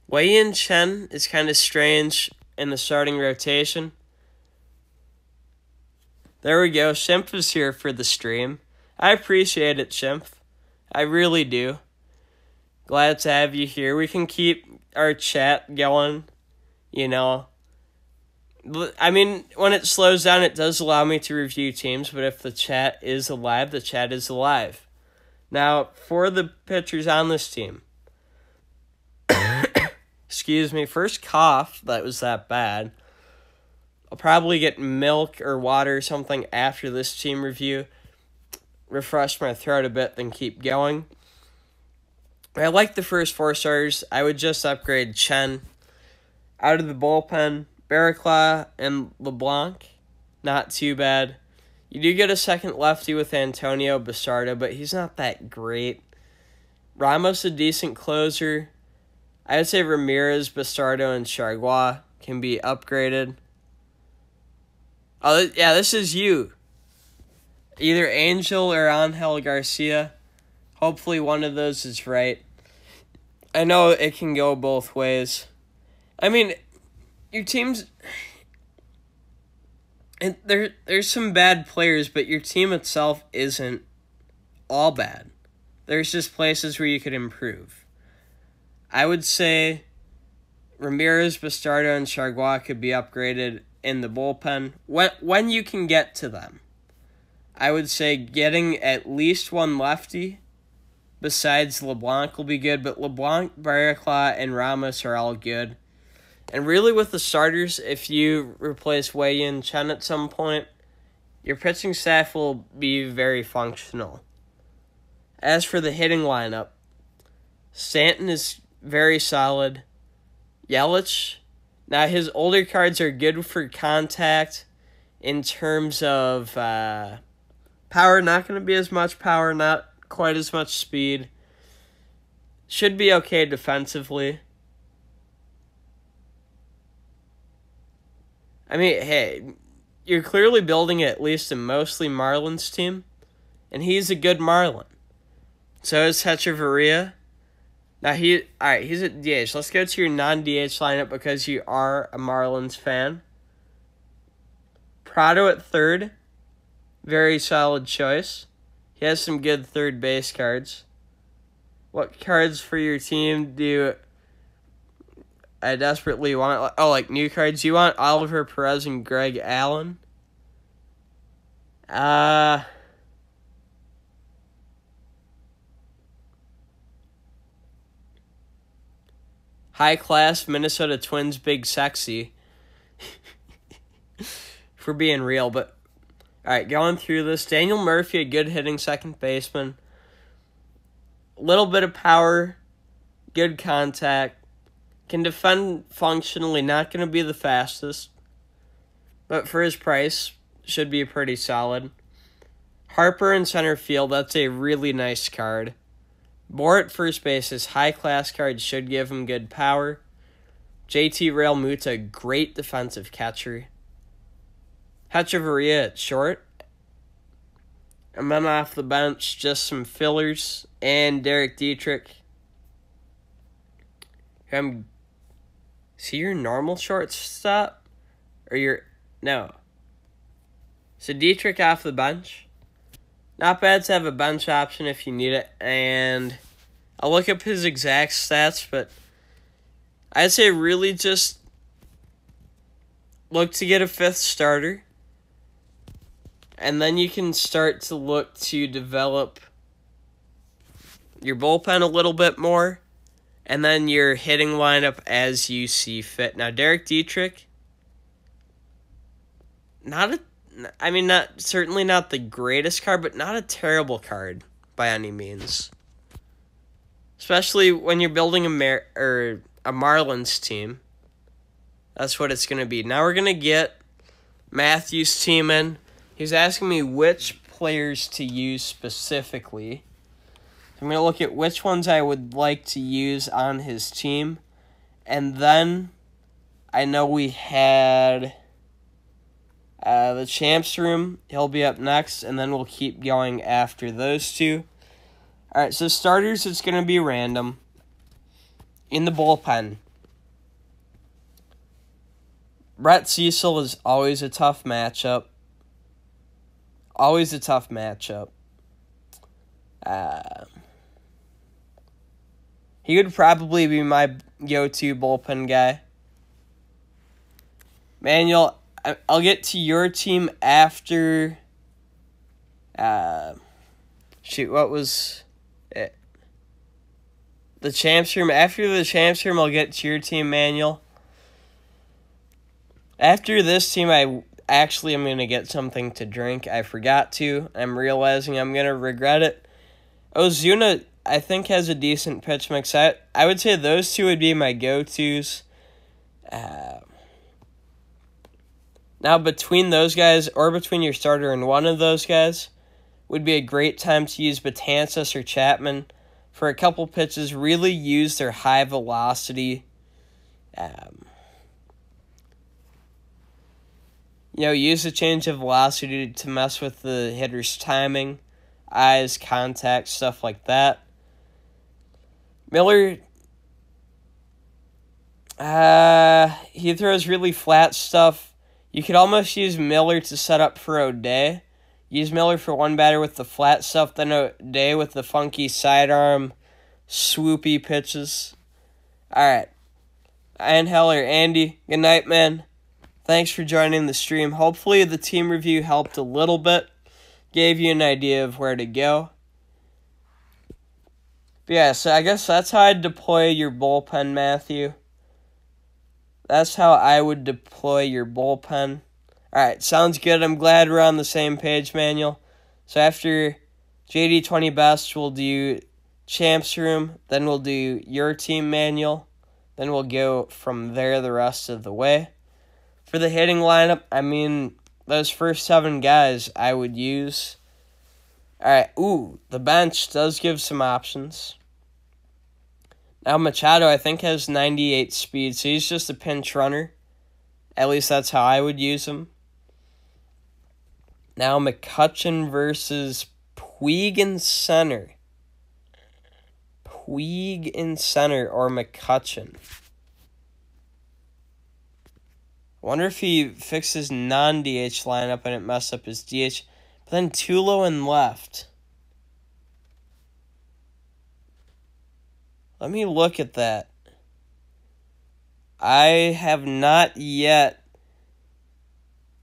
Wei-Yin Chen is kind of strange in the starting rotation. There we go, Schimpf is here for the stream. I appreciate it, Schimpf. I really do. Glad to have you here. We can keep our chat going, you know. I mean, when it slows down, it does allow me to review teams, but if the chat is alive, the chat is alive. Now, for the pitchers on this team. Excuse me, first cough, that was that bad. I'll probably get milk or water or something after this team review. Refresh my throat a bit, then keep going. I like the first 4 starters. I would just upgrade Chen. Out of the bullpen, Barraclough and LeBlanc. Not too bad. You do get a second lefty with Antonio Bastardo, but he's not that great. Ramos a decent closer. I would say Ramirez, Bastardo, and Chargois can be upgraded. Oh, yeah, this is you. Either Angel or Angel Garcia. Hopefully one of those is right. I know it can go both ways. I mean, your team's... And there's some bad players, but your team itself isn't all bad. There's just places where you could improve. I would say Ramirez, Bastardo, and Chargois could be upgraded in the bullpen when you can get to them. I would say getting at least one lefty besides LeBlanc will be good, but LeBlanc, Barraclough, and Ramos are all good. And really with the starters, if you replace Wei-Yin Chen at some point, your pitching staff will be very functional. As for the hitting lineup, Stanton is very solid. Yelich, now his older cards are good for contact in terms of power, not going to be as much power, not quite as much speed. Should be okay defensively. I mean, hey, you're clearly building at least a mostly Marlins team, and he's a good Marlin. So is Hechavarria. Now, he's at DH. Let's go to your non-DH lineup because you are a Marlins fan. Prado at third. Very solid choice. He has some good third base cards. What cards for your team do I desperately want? Oh, like new cards. You want Oliver Perez and Greg Allen? High class Minnesota Twins, big sexy. For being real, but alright, going through this. Daniel Murphy, a good hitting second baseman. Little bit of power, good contact. Can defend functionally, not going to be the fastest. But for his price, should be pretty solid. Harper in center field, that's a really nice card. Bohr at first base, his high-class card should give him good power. JT Realmuto, great defensive catcher. Hechavarria at short. And then off the bench, just some fillers. And Derek Dietrich. Is he your normal shortstop? Or your... No. So Dietrich off the bench. Not bad to have a bench option if you need it. And I'll look up his exact stats, but I'd say really just look to get a fifth starter. And then you can start to look to develop your bullpen a little bit more. And then your hitting lineup as you see fit. Now, Derek Dietrich, certainly not the greatest card, but not a terrible card by any means. Especially when you're building a Marlins team. That's what it's going to be. Now we're going to get Matthew's team in. He's asking me which players to use specifically. I'm going to look at which ones I would like to use on his team. And then I know we had the Champs Room. He'll be up next, and then we'll keep going after those two. All right, so starters, it's going to be random. In the bullpen, Brett Cecil is always a tough matchup. Always a tough matchup. He would probably be my go-to bullpen guy. Manuel, I'll get to your team after... what was it? The Champs Room. After the Champs Room, I'll get to your team, Manuel. After this team, I'm going to get something to drink. I forgot to. I'm realizing I'm going to regret it. Ozuna, I think, has a decent pitch mix. I would say those two would be my go-tos. Now, between those guys, or between your starter and one of those guys, would be a great time to use Betances or Chapman for a couple pitches. Really use their high velocity. Use the change of velocity to mess with the hitter's timing, eyes, contact, stuff like that. Miller, he throws really flat stuff. You could almost use Miller to set up for O'Day. Use Miller for one batter with the flat stuff, then O'Day with the funky sidearm, swoopy pitches. All right. Ian Heller, Andy, good night, man. Thanks for joining the stream. Hopefully the team review helped a little bit. Gave you an idea of where to go. But yeah, so I guess that's how I'd deploy your bullpen, Matthew. That's how I would deploy your bullpen. Alright, sounds good. I'm glad we're on the same page, Manuel. So after JD 20 Best, we'll do Champs Room. Then we'll do your team, Manuel. Then we'll go from there the rest of the way. For the hitting lineup, those first 7 guys I would use. Alright, the bench does give some options. Now Machado, I think, has 98 speed, so he's just a pinch runner. At least that's how I would use him. Now McCutchen versus Puig in center. Puig in center or McCutcheon. I wonder if he fixed his non-DH lineup and it messed up his DH. But then Tulo in left. Let me look at that. I have not yet.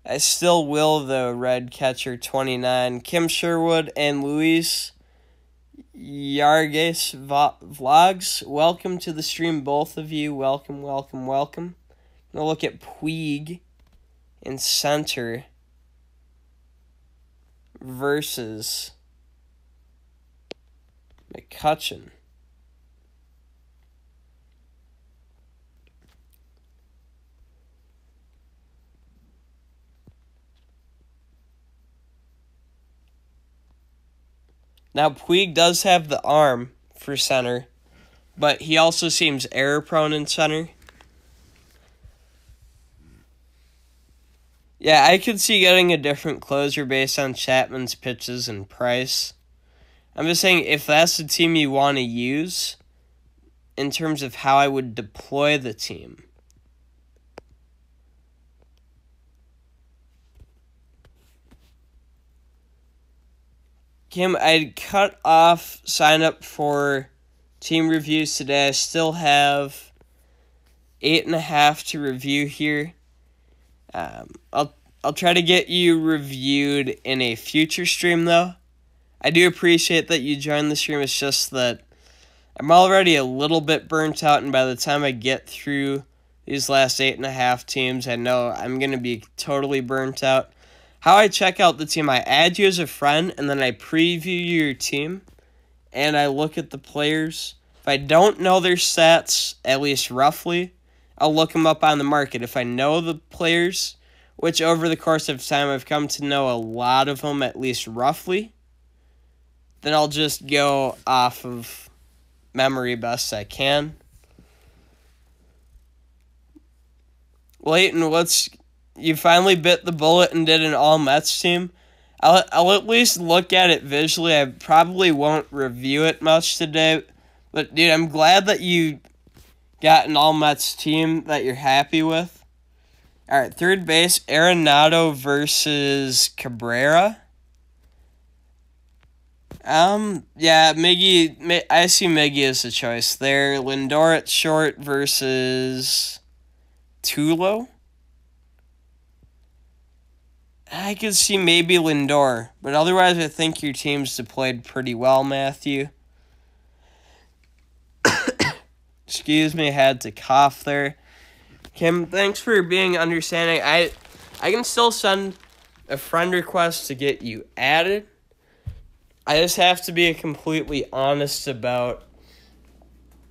I still will, though, Red Catcher 29. Kim Sherwood and Luis Yarges Vlogs. Welcome to the stream, both of you. Welcome, welcome, welcome. I'm going to look at Puig in center versus McCutcheon. Now, Puig does have the arm for center, but he also seems error-prone in center. Yeah, I could see getting a different closer based on Chapman's pitches and price. I'm just saying, if that's the team you want to use, in terms of how I would deploy the team. Kim, I cut off sign up for team reviews today. I still have 8.5 to review here. I'll try to get you reviewed in a future stream, though. I do appreciate that you joined the stream. It's just that I'm already a little bit burnt out, and by the time I get through these last 8.5 teams, I know I'm going to be totally burnt out. How I check out the team, I add you as a friend, and then I preview your team, and I look at the players. If I don't know their stats, at least roughly, I'll look them up on the market. If I know the players, which over the course of time I've come to know a lot of them, at least roughly, then I'll just go off of memory best I can. Leighton, you finally bit the bullet and did an all-Mets team. I'll at least look at it visually. I probably won't review it much today. But, dude, I'm glad that you got an all-Mets team that you're happy with. All right, third base, Arenado versus Cabrera. Yeah, Miggy, I see Miggy as a choice there. Lindor at short versus Tulo. I could see maybe Lindor, but otherwise I think your team's deployed pretty well, Matthew. Excuse me, I had to cough there. Kim, thanks for being understanding. I can still send a friend request to get you added. I just have to be completely honest about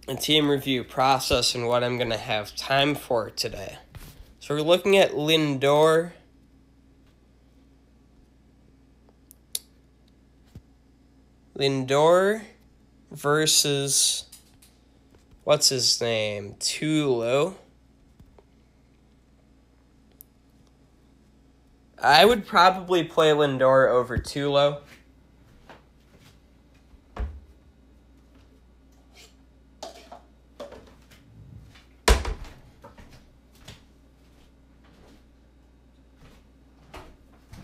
a team review process and what I'm going to have time for today. So we're looking at Lindor versus, what's his name, Tulo. I would probably play Lindor over Tulo.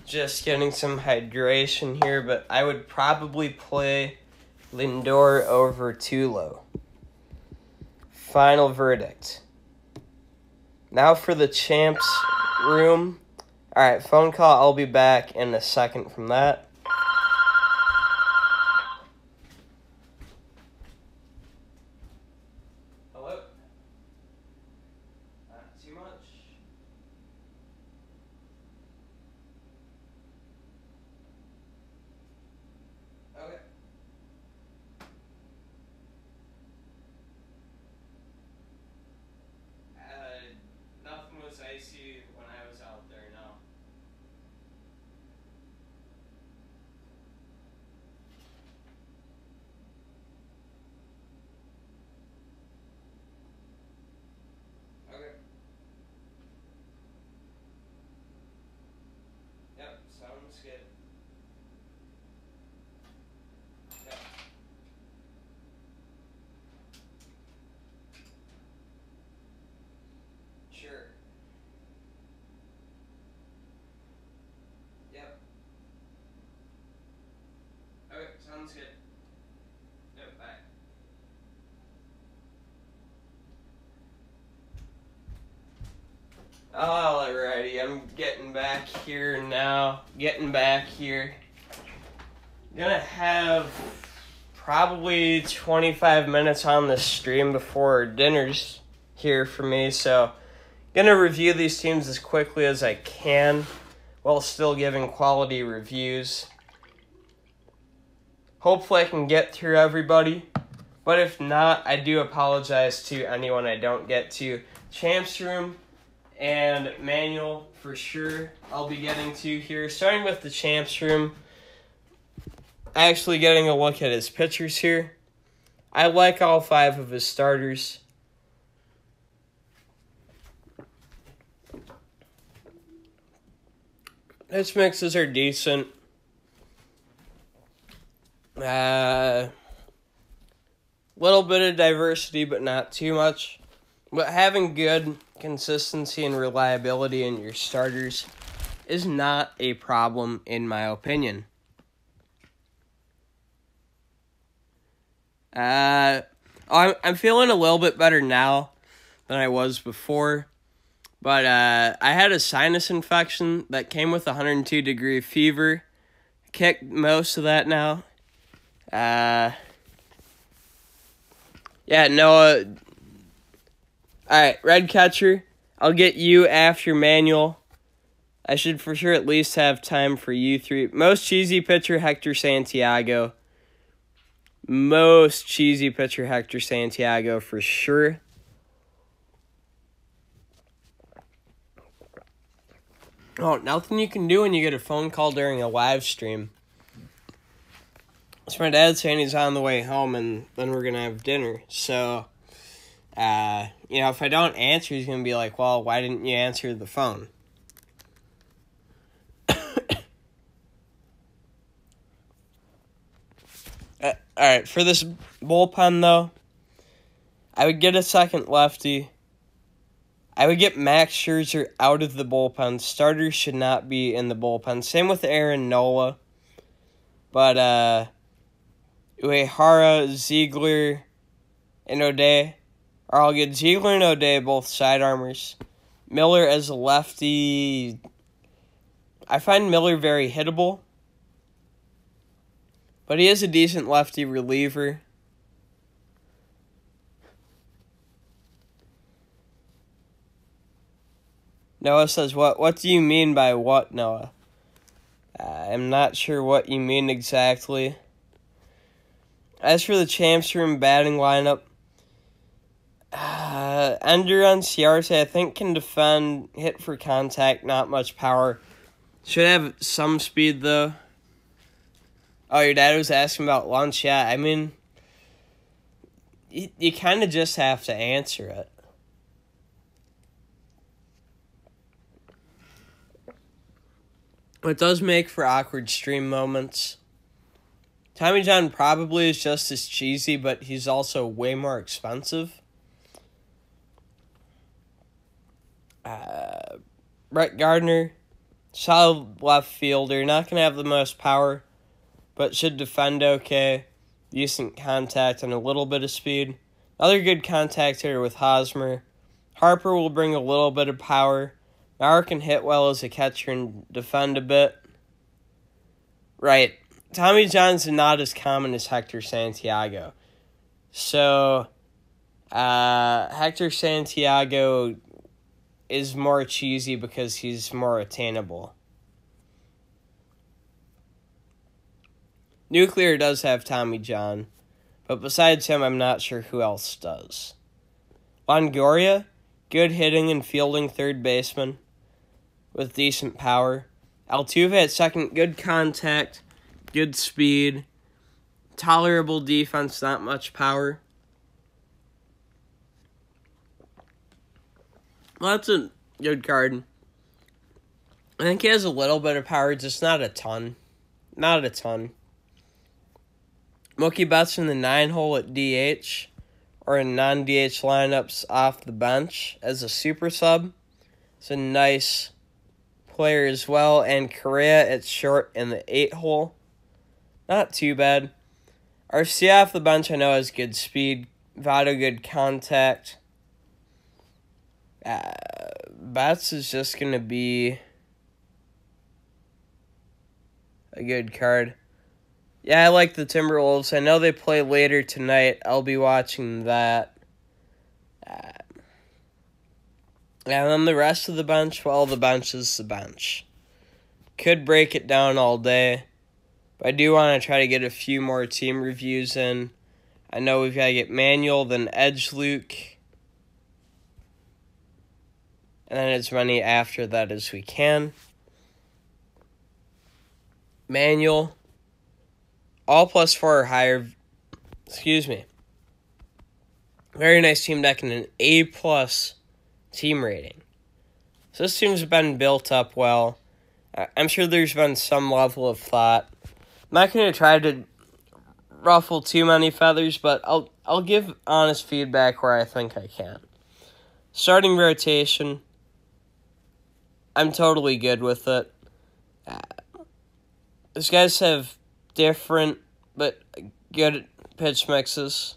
Just getting some hydration here, but I would probably play Lindor over Tulo. Final verdict. Now for the champs room. Alright, phone call. I'll be back in a second from that. Hello? Not too much. Okay. Nothing was icy when I was out there, no. Sounds good. Yep, bye. Alrighty, I'm getting back here now. Gonna have probably 25 minutes on the stream before dinner's here for me, so gonna review these teams as quickly as I can while still giving quality reviews. Hopefully I can get through everybody, but if not, I do apologize to anyone I don't get to. Champs Room and Manual for sure I'll be getting to here. Starting with the Champs Room, actually getting a look at his pitchers here. I like all 5 of his starters. His mixes are decent. Little bit of diversity, but not too much. But having good consistency and reliability in your starters is not a problem, in my opinion. I'm feeling a little bit better now than I was before. But I had a sinus infection that came with 102-degree fever. Kicked most of that now. Yeah, Noah. Alright, red catcher. I'll get you after Manual. I should for sure at least have time for you 3. Most cheesy pitcher, Hector Santiago. Most cheesy pitcher, Hector Santiago for sure. Oh, nothing you can do when you get a phone call during a live stream. So my dad's saying he's on the way home, and then we're going to have dinner. So, if I don't answer, he's going to be like, well, why didn't you answer the phone? Alright, for this bullpen, though, I would get a second lefty. I would get Max Scherzer out of the bullpen. Starters should not be in the bullpen. Same with Aaron Nola. But, Uehara, Ziegler, and O'Day. Or I'll get Ziegler and O'Day, both sidearmers. Miller as a lefty. I find Miller very hittable. But he is a decent lefty reliever. Noah says, what do you mean by what, Noah? I'm not sure what you mean exactly. As for the Champs Room batting lineup, Enduran Ciarte, I think, can defend, hit for contact, not much power. Should have some speed, though. Oh, your dad was asking about lunch. Yeah, I mean, you kind of just have to answer it. It does make for awkward stream moments. Tommy John probably is just as cheesy, but he's also way more expensive. Brett Gardner, solid left fielder. Not going to have the most power, but should defend okay. Decent contact and a little bit of speed. Another good contact hitter with Hosmer. Harper will bring a little bit of power. Mauer can hit well as a catcher and defend a bit. Right. Tommy John's not as common as Hector Santiago. So, Hector Santiago is more cheesy because he's more attainable. Nuclear does have Tommy John, but besides him, I'm not sure who else does. Longoria, good hitting and fielding third baseman with decent power. Altuve at second, good contact, good speed, tolerable defense, not much power. Well, that's a good card. I think he has a little bit of power, just not a ton. Not a ton. Mookie Betts in the 9-hole at DH or in non-DH lineups off the bench as a super sub. It's a nice player as well. And Correa at short in the 8-hole. Not too bad. Arcia off the bench I know has good speed. Votto good contact. Bats is just going to be a good card. Yeah, I like the Timberwolves. I know they play later tonight. I'll be watching that. And then the rest of the bench, well, the bench is the bench. Could break it down all day. But I do want to try to get a few more team reviews in. I know we've got to get Manuel, then Edge Luke. And then as many after that as we can. Manuel. All +4 or higher. Excuse me. Very nice team deck and an A+ team rating. So this team's been built up well. I'm sure there's been some level of thought. I'm not going to try to ruffle too many feathers, but I'll give honest feedback where I think I can. Starting rotation, I'm totally good with it. These guys have different but good pitch mixes.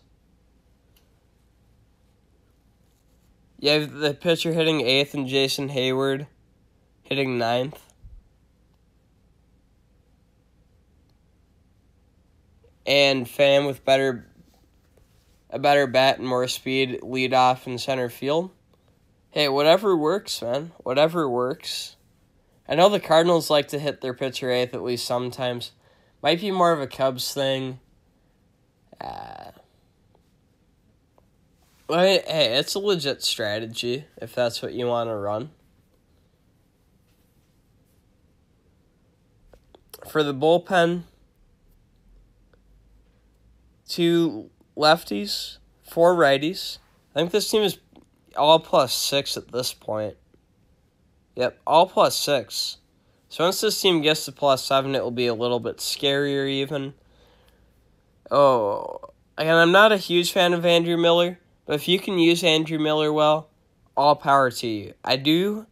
You have the pitcher hitting 8th and Jason Hayward hitting 9th. And Pham with a better bat and more speed, lead off in center field. Hey, whatever works, man. Whatever works. I know the Cardinals like to hit their pitcher 8th at least sometimes. Might be more of a Cubs thing. Hey, it's a legit strategy if that's what you want to run. For the bullpen, 2 lefties, 4 righties. I think this team is all +6 at this point. Yep, all +6. So once this team gets to +7, it will be a little bit scarier even. Oh, again, I'm not a huge fan of Andrew Miller, but if you can use Andrew Miller well, all power to you. I do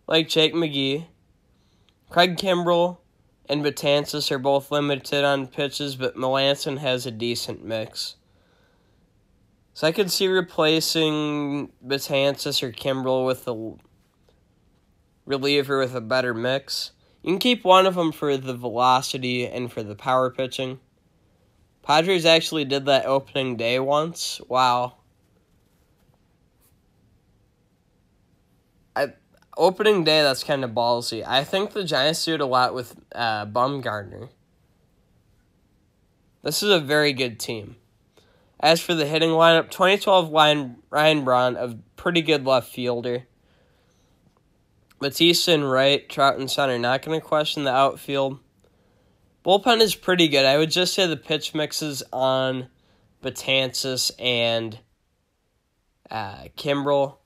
like Jake McGee. Craig Kimbrell and Betances are both limited on pitches, but Melanson has a decent mix. So I could see replacing Betances or Kimbrell with a reliever with a better mix. You can keep one of them for the velocity and for the power pitching. Padres actually did that opening day once. Wow. Opening day, that's kind of ballsy. I think the Giants do it a lot with Bumgarner. This is a very good team. As for the hitting lineup, 2012 Ryan Braun, a pretty good left fielder. Batista in right, Trout in center. Not going to question the outfield. Bullpen is pretty good. I would just say the pitch mixes on Betances and Kimbrell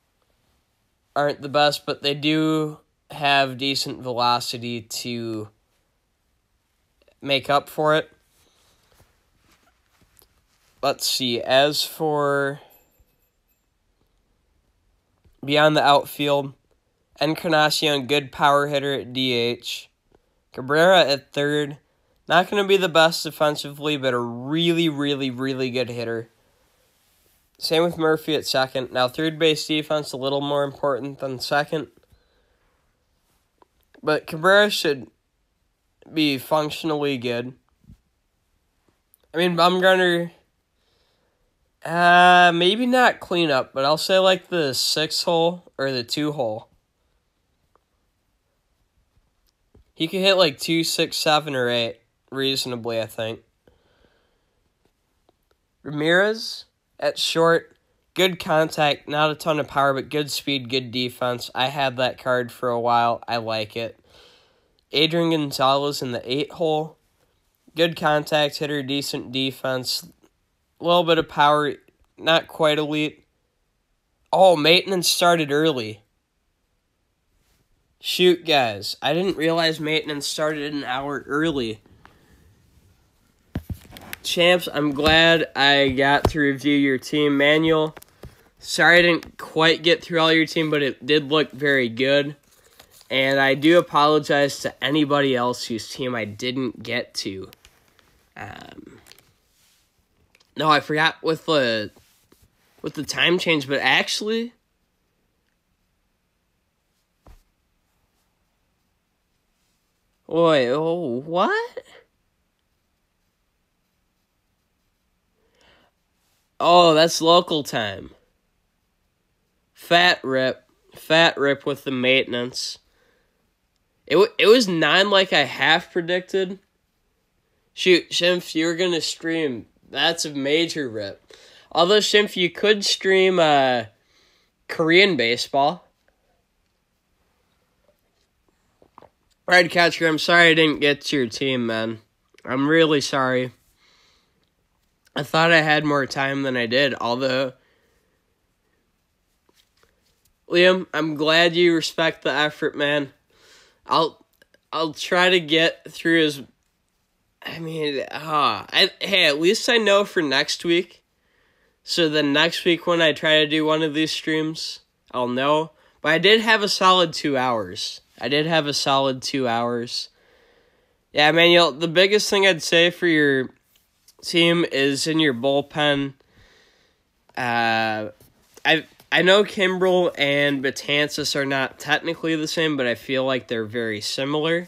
aren't the best, but they do have decent velocity to make up for it. Let's see. As for beyond the outfield, Encarnacion, good power hitter at DH. Cabrera at third. Not going to be the best defensively, but a really, really, really good hitter. Same with Murphy at second. Now, third base defense a little more important than second. But Cabrera should be functionally good. I mean, Bumgarner, maybe not cleanup, but I'll say like the 6-hole or the 2-hole. He could hit like 2, 6, 7, or 8 reasonably, I think. Ramirez at short, good contact, not a ton of power, but good speed, good defense. I had that card for a while. I like it. Adrian Gonzalez in the 8-hole. Good contact hitter, decent defense. A little bit of power, not quite elite. Oh, maintenance started early. Shoot, guys. I didn't realize maintenance started an hour early. Champs, I'm glad I got to review your team manual. Sorry I didn't quite get through all your team, but it did look very good. And I do apologize to anybody else whose team I didn't get to. No, I forgot with the time change, but actually, wait, oh, what? Oh, that's local time. Fat rip with the maintenance. It was 9 like I half predicted. Shoot, Shimph, you were gonna stream. That's a major rip. Although, Shimph, you could stream Korean baseball. Red Catcher, I'm sorry I didn't get to your team, man. I'm really sorry. I thought I had more time than I did, although... Liam, I'm glad you respect the effort, man. I'll try to get through as... hey, at least I know for next week. So then next week when I try to do one of these streams, I'll know. But I did have a solid 2 hours. Yeah, Manuel, the biggest thing I'd say for your team is in your bullpen. I know Kimbrel and Betances are not technically the same, but I feel like they're very similar.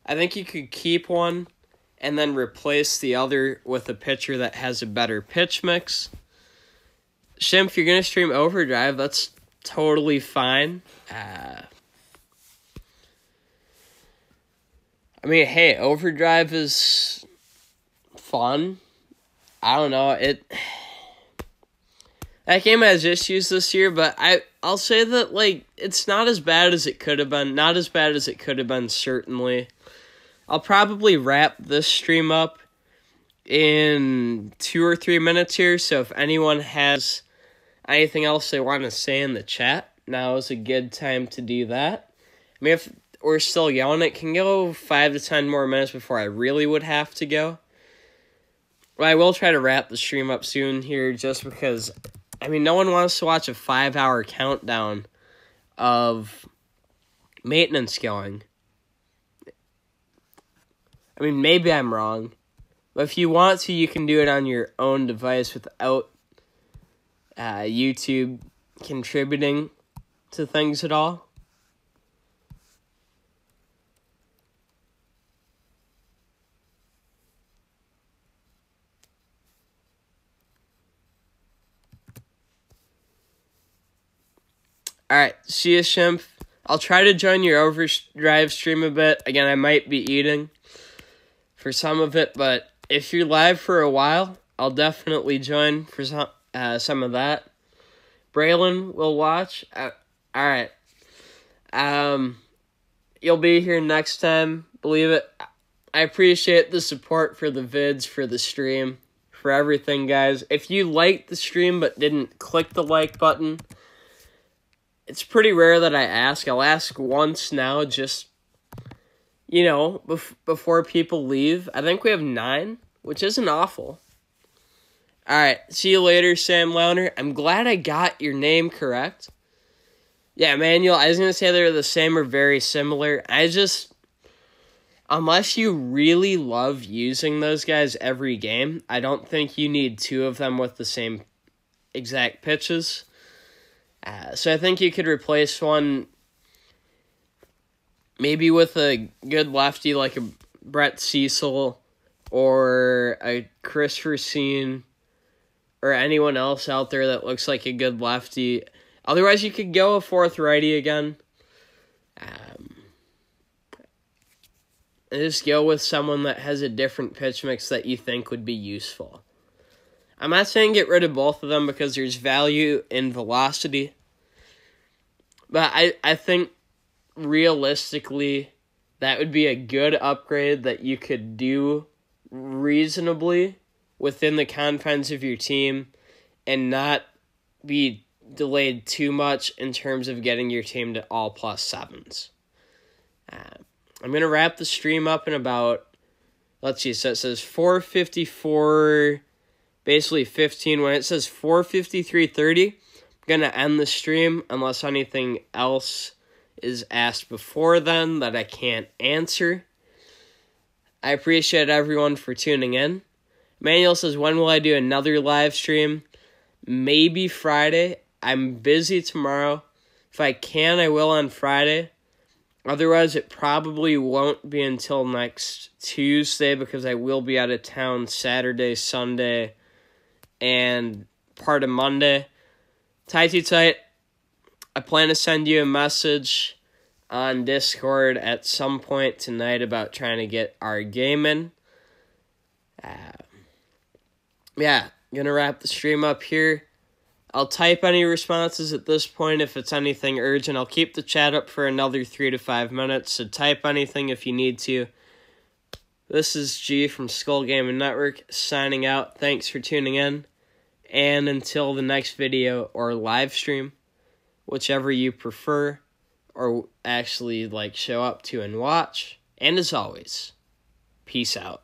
I think you could keep one and then replace the other with a pitcher that has a better pitch mix. Shimph, you're going to stream Overdrive. That's totally fine. Hey, Overdrive is fun. I don't know. That game has issues this year, but I'll say that, it's not as bad as it could have been. Not as bad as it could have been, certainly. I'll probably wrap this stream up in 2 or 3 minutes here, so if anyone has anything else they want to say in the chat, now is a good time to do that. If we're still yelling, it can go 5 to 10 more minutes before I really would have to go. But I will try to wrap the stream up soon here, just because, no one wants to watch a 5-hour countdown of maintenance going. Maybe I'm wrong. But if you want to, you can do it on your own device without YouTube contributing to things at all. Alright, see you, Shimph. I'll try to join your Overdrive stream a bit. Again, I might be eating for some of it, but if you're live for a while, I'll definitely join for some of that. Braylon will watch. Alright. You'll be here next time. Believe it. I appreciate the support for the vids, for the stream, for everything, guys. If you liked the stream but didn't click the like button, it's pretty rare that I ask. I'll ask once now, just, before people leave. I think we have 9, which isn't awful. Alright, see you later, Sam Launer. I'm glad I got your name correct. Yeah, Manuel, I was going to say they're the same or very similar. Unless you really love using those guys every game, I don't think you need 2 of them with the same exact pitches. So I think you could replace one maybe with a good lefty like a Brett Cecil or a Chris Racine or anyone else out there that looks like a good lefty. Otherwise, you could go a 4th righty again. And just go with someone that has a different pitch mix that you think would be useful. I'm not saying get rid of both of them because there's value in velocity. But I think realistically that would be a good upgrade that you could do reasonably within the confines of your team and not be delayed too much in terms of getting your team to all +7s. I'm going to wrap the stream up in about, let's see, so it says 4:54, basically 15. When it says 4:53:30, I'm going to end the stream unless anything else is asked before then that I can't answer. I appreciate everyone for tuning in. Manuel says, when will I do another live stream? Maybe Friday. I'm busy tomorrow. If I can, I will on Friday. Otherwise, it probably won't be until next Tuesday because I will be out of town Saturday, Sunday, and part of Monday. Tight. I plan to send you a message on Discord at some point tonight about trying to get our game in. Gonna wrap the stream up here. I'll type any responses at this point if it's anything urgent. I'll keep the chat up for another 3 to 5 minutes, so type anything if you need to. This is G from Skull Gaming Network signing out. Thanks for tuning in. And until the next video or live stream, whichever you prefer or actually show up to and watch. And as always, peace out.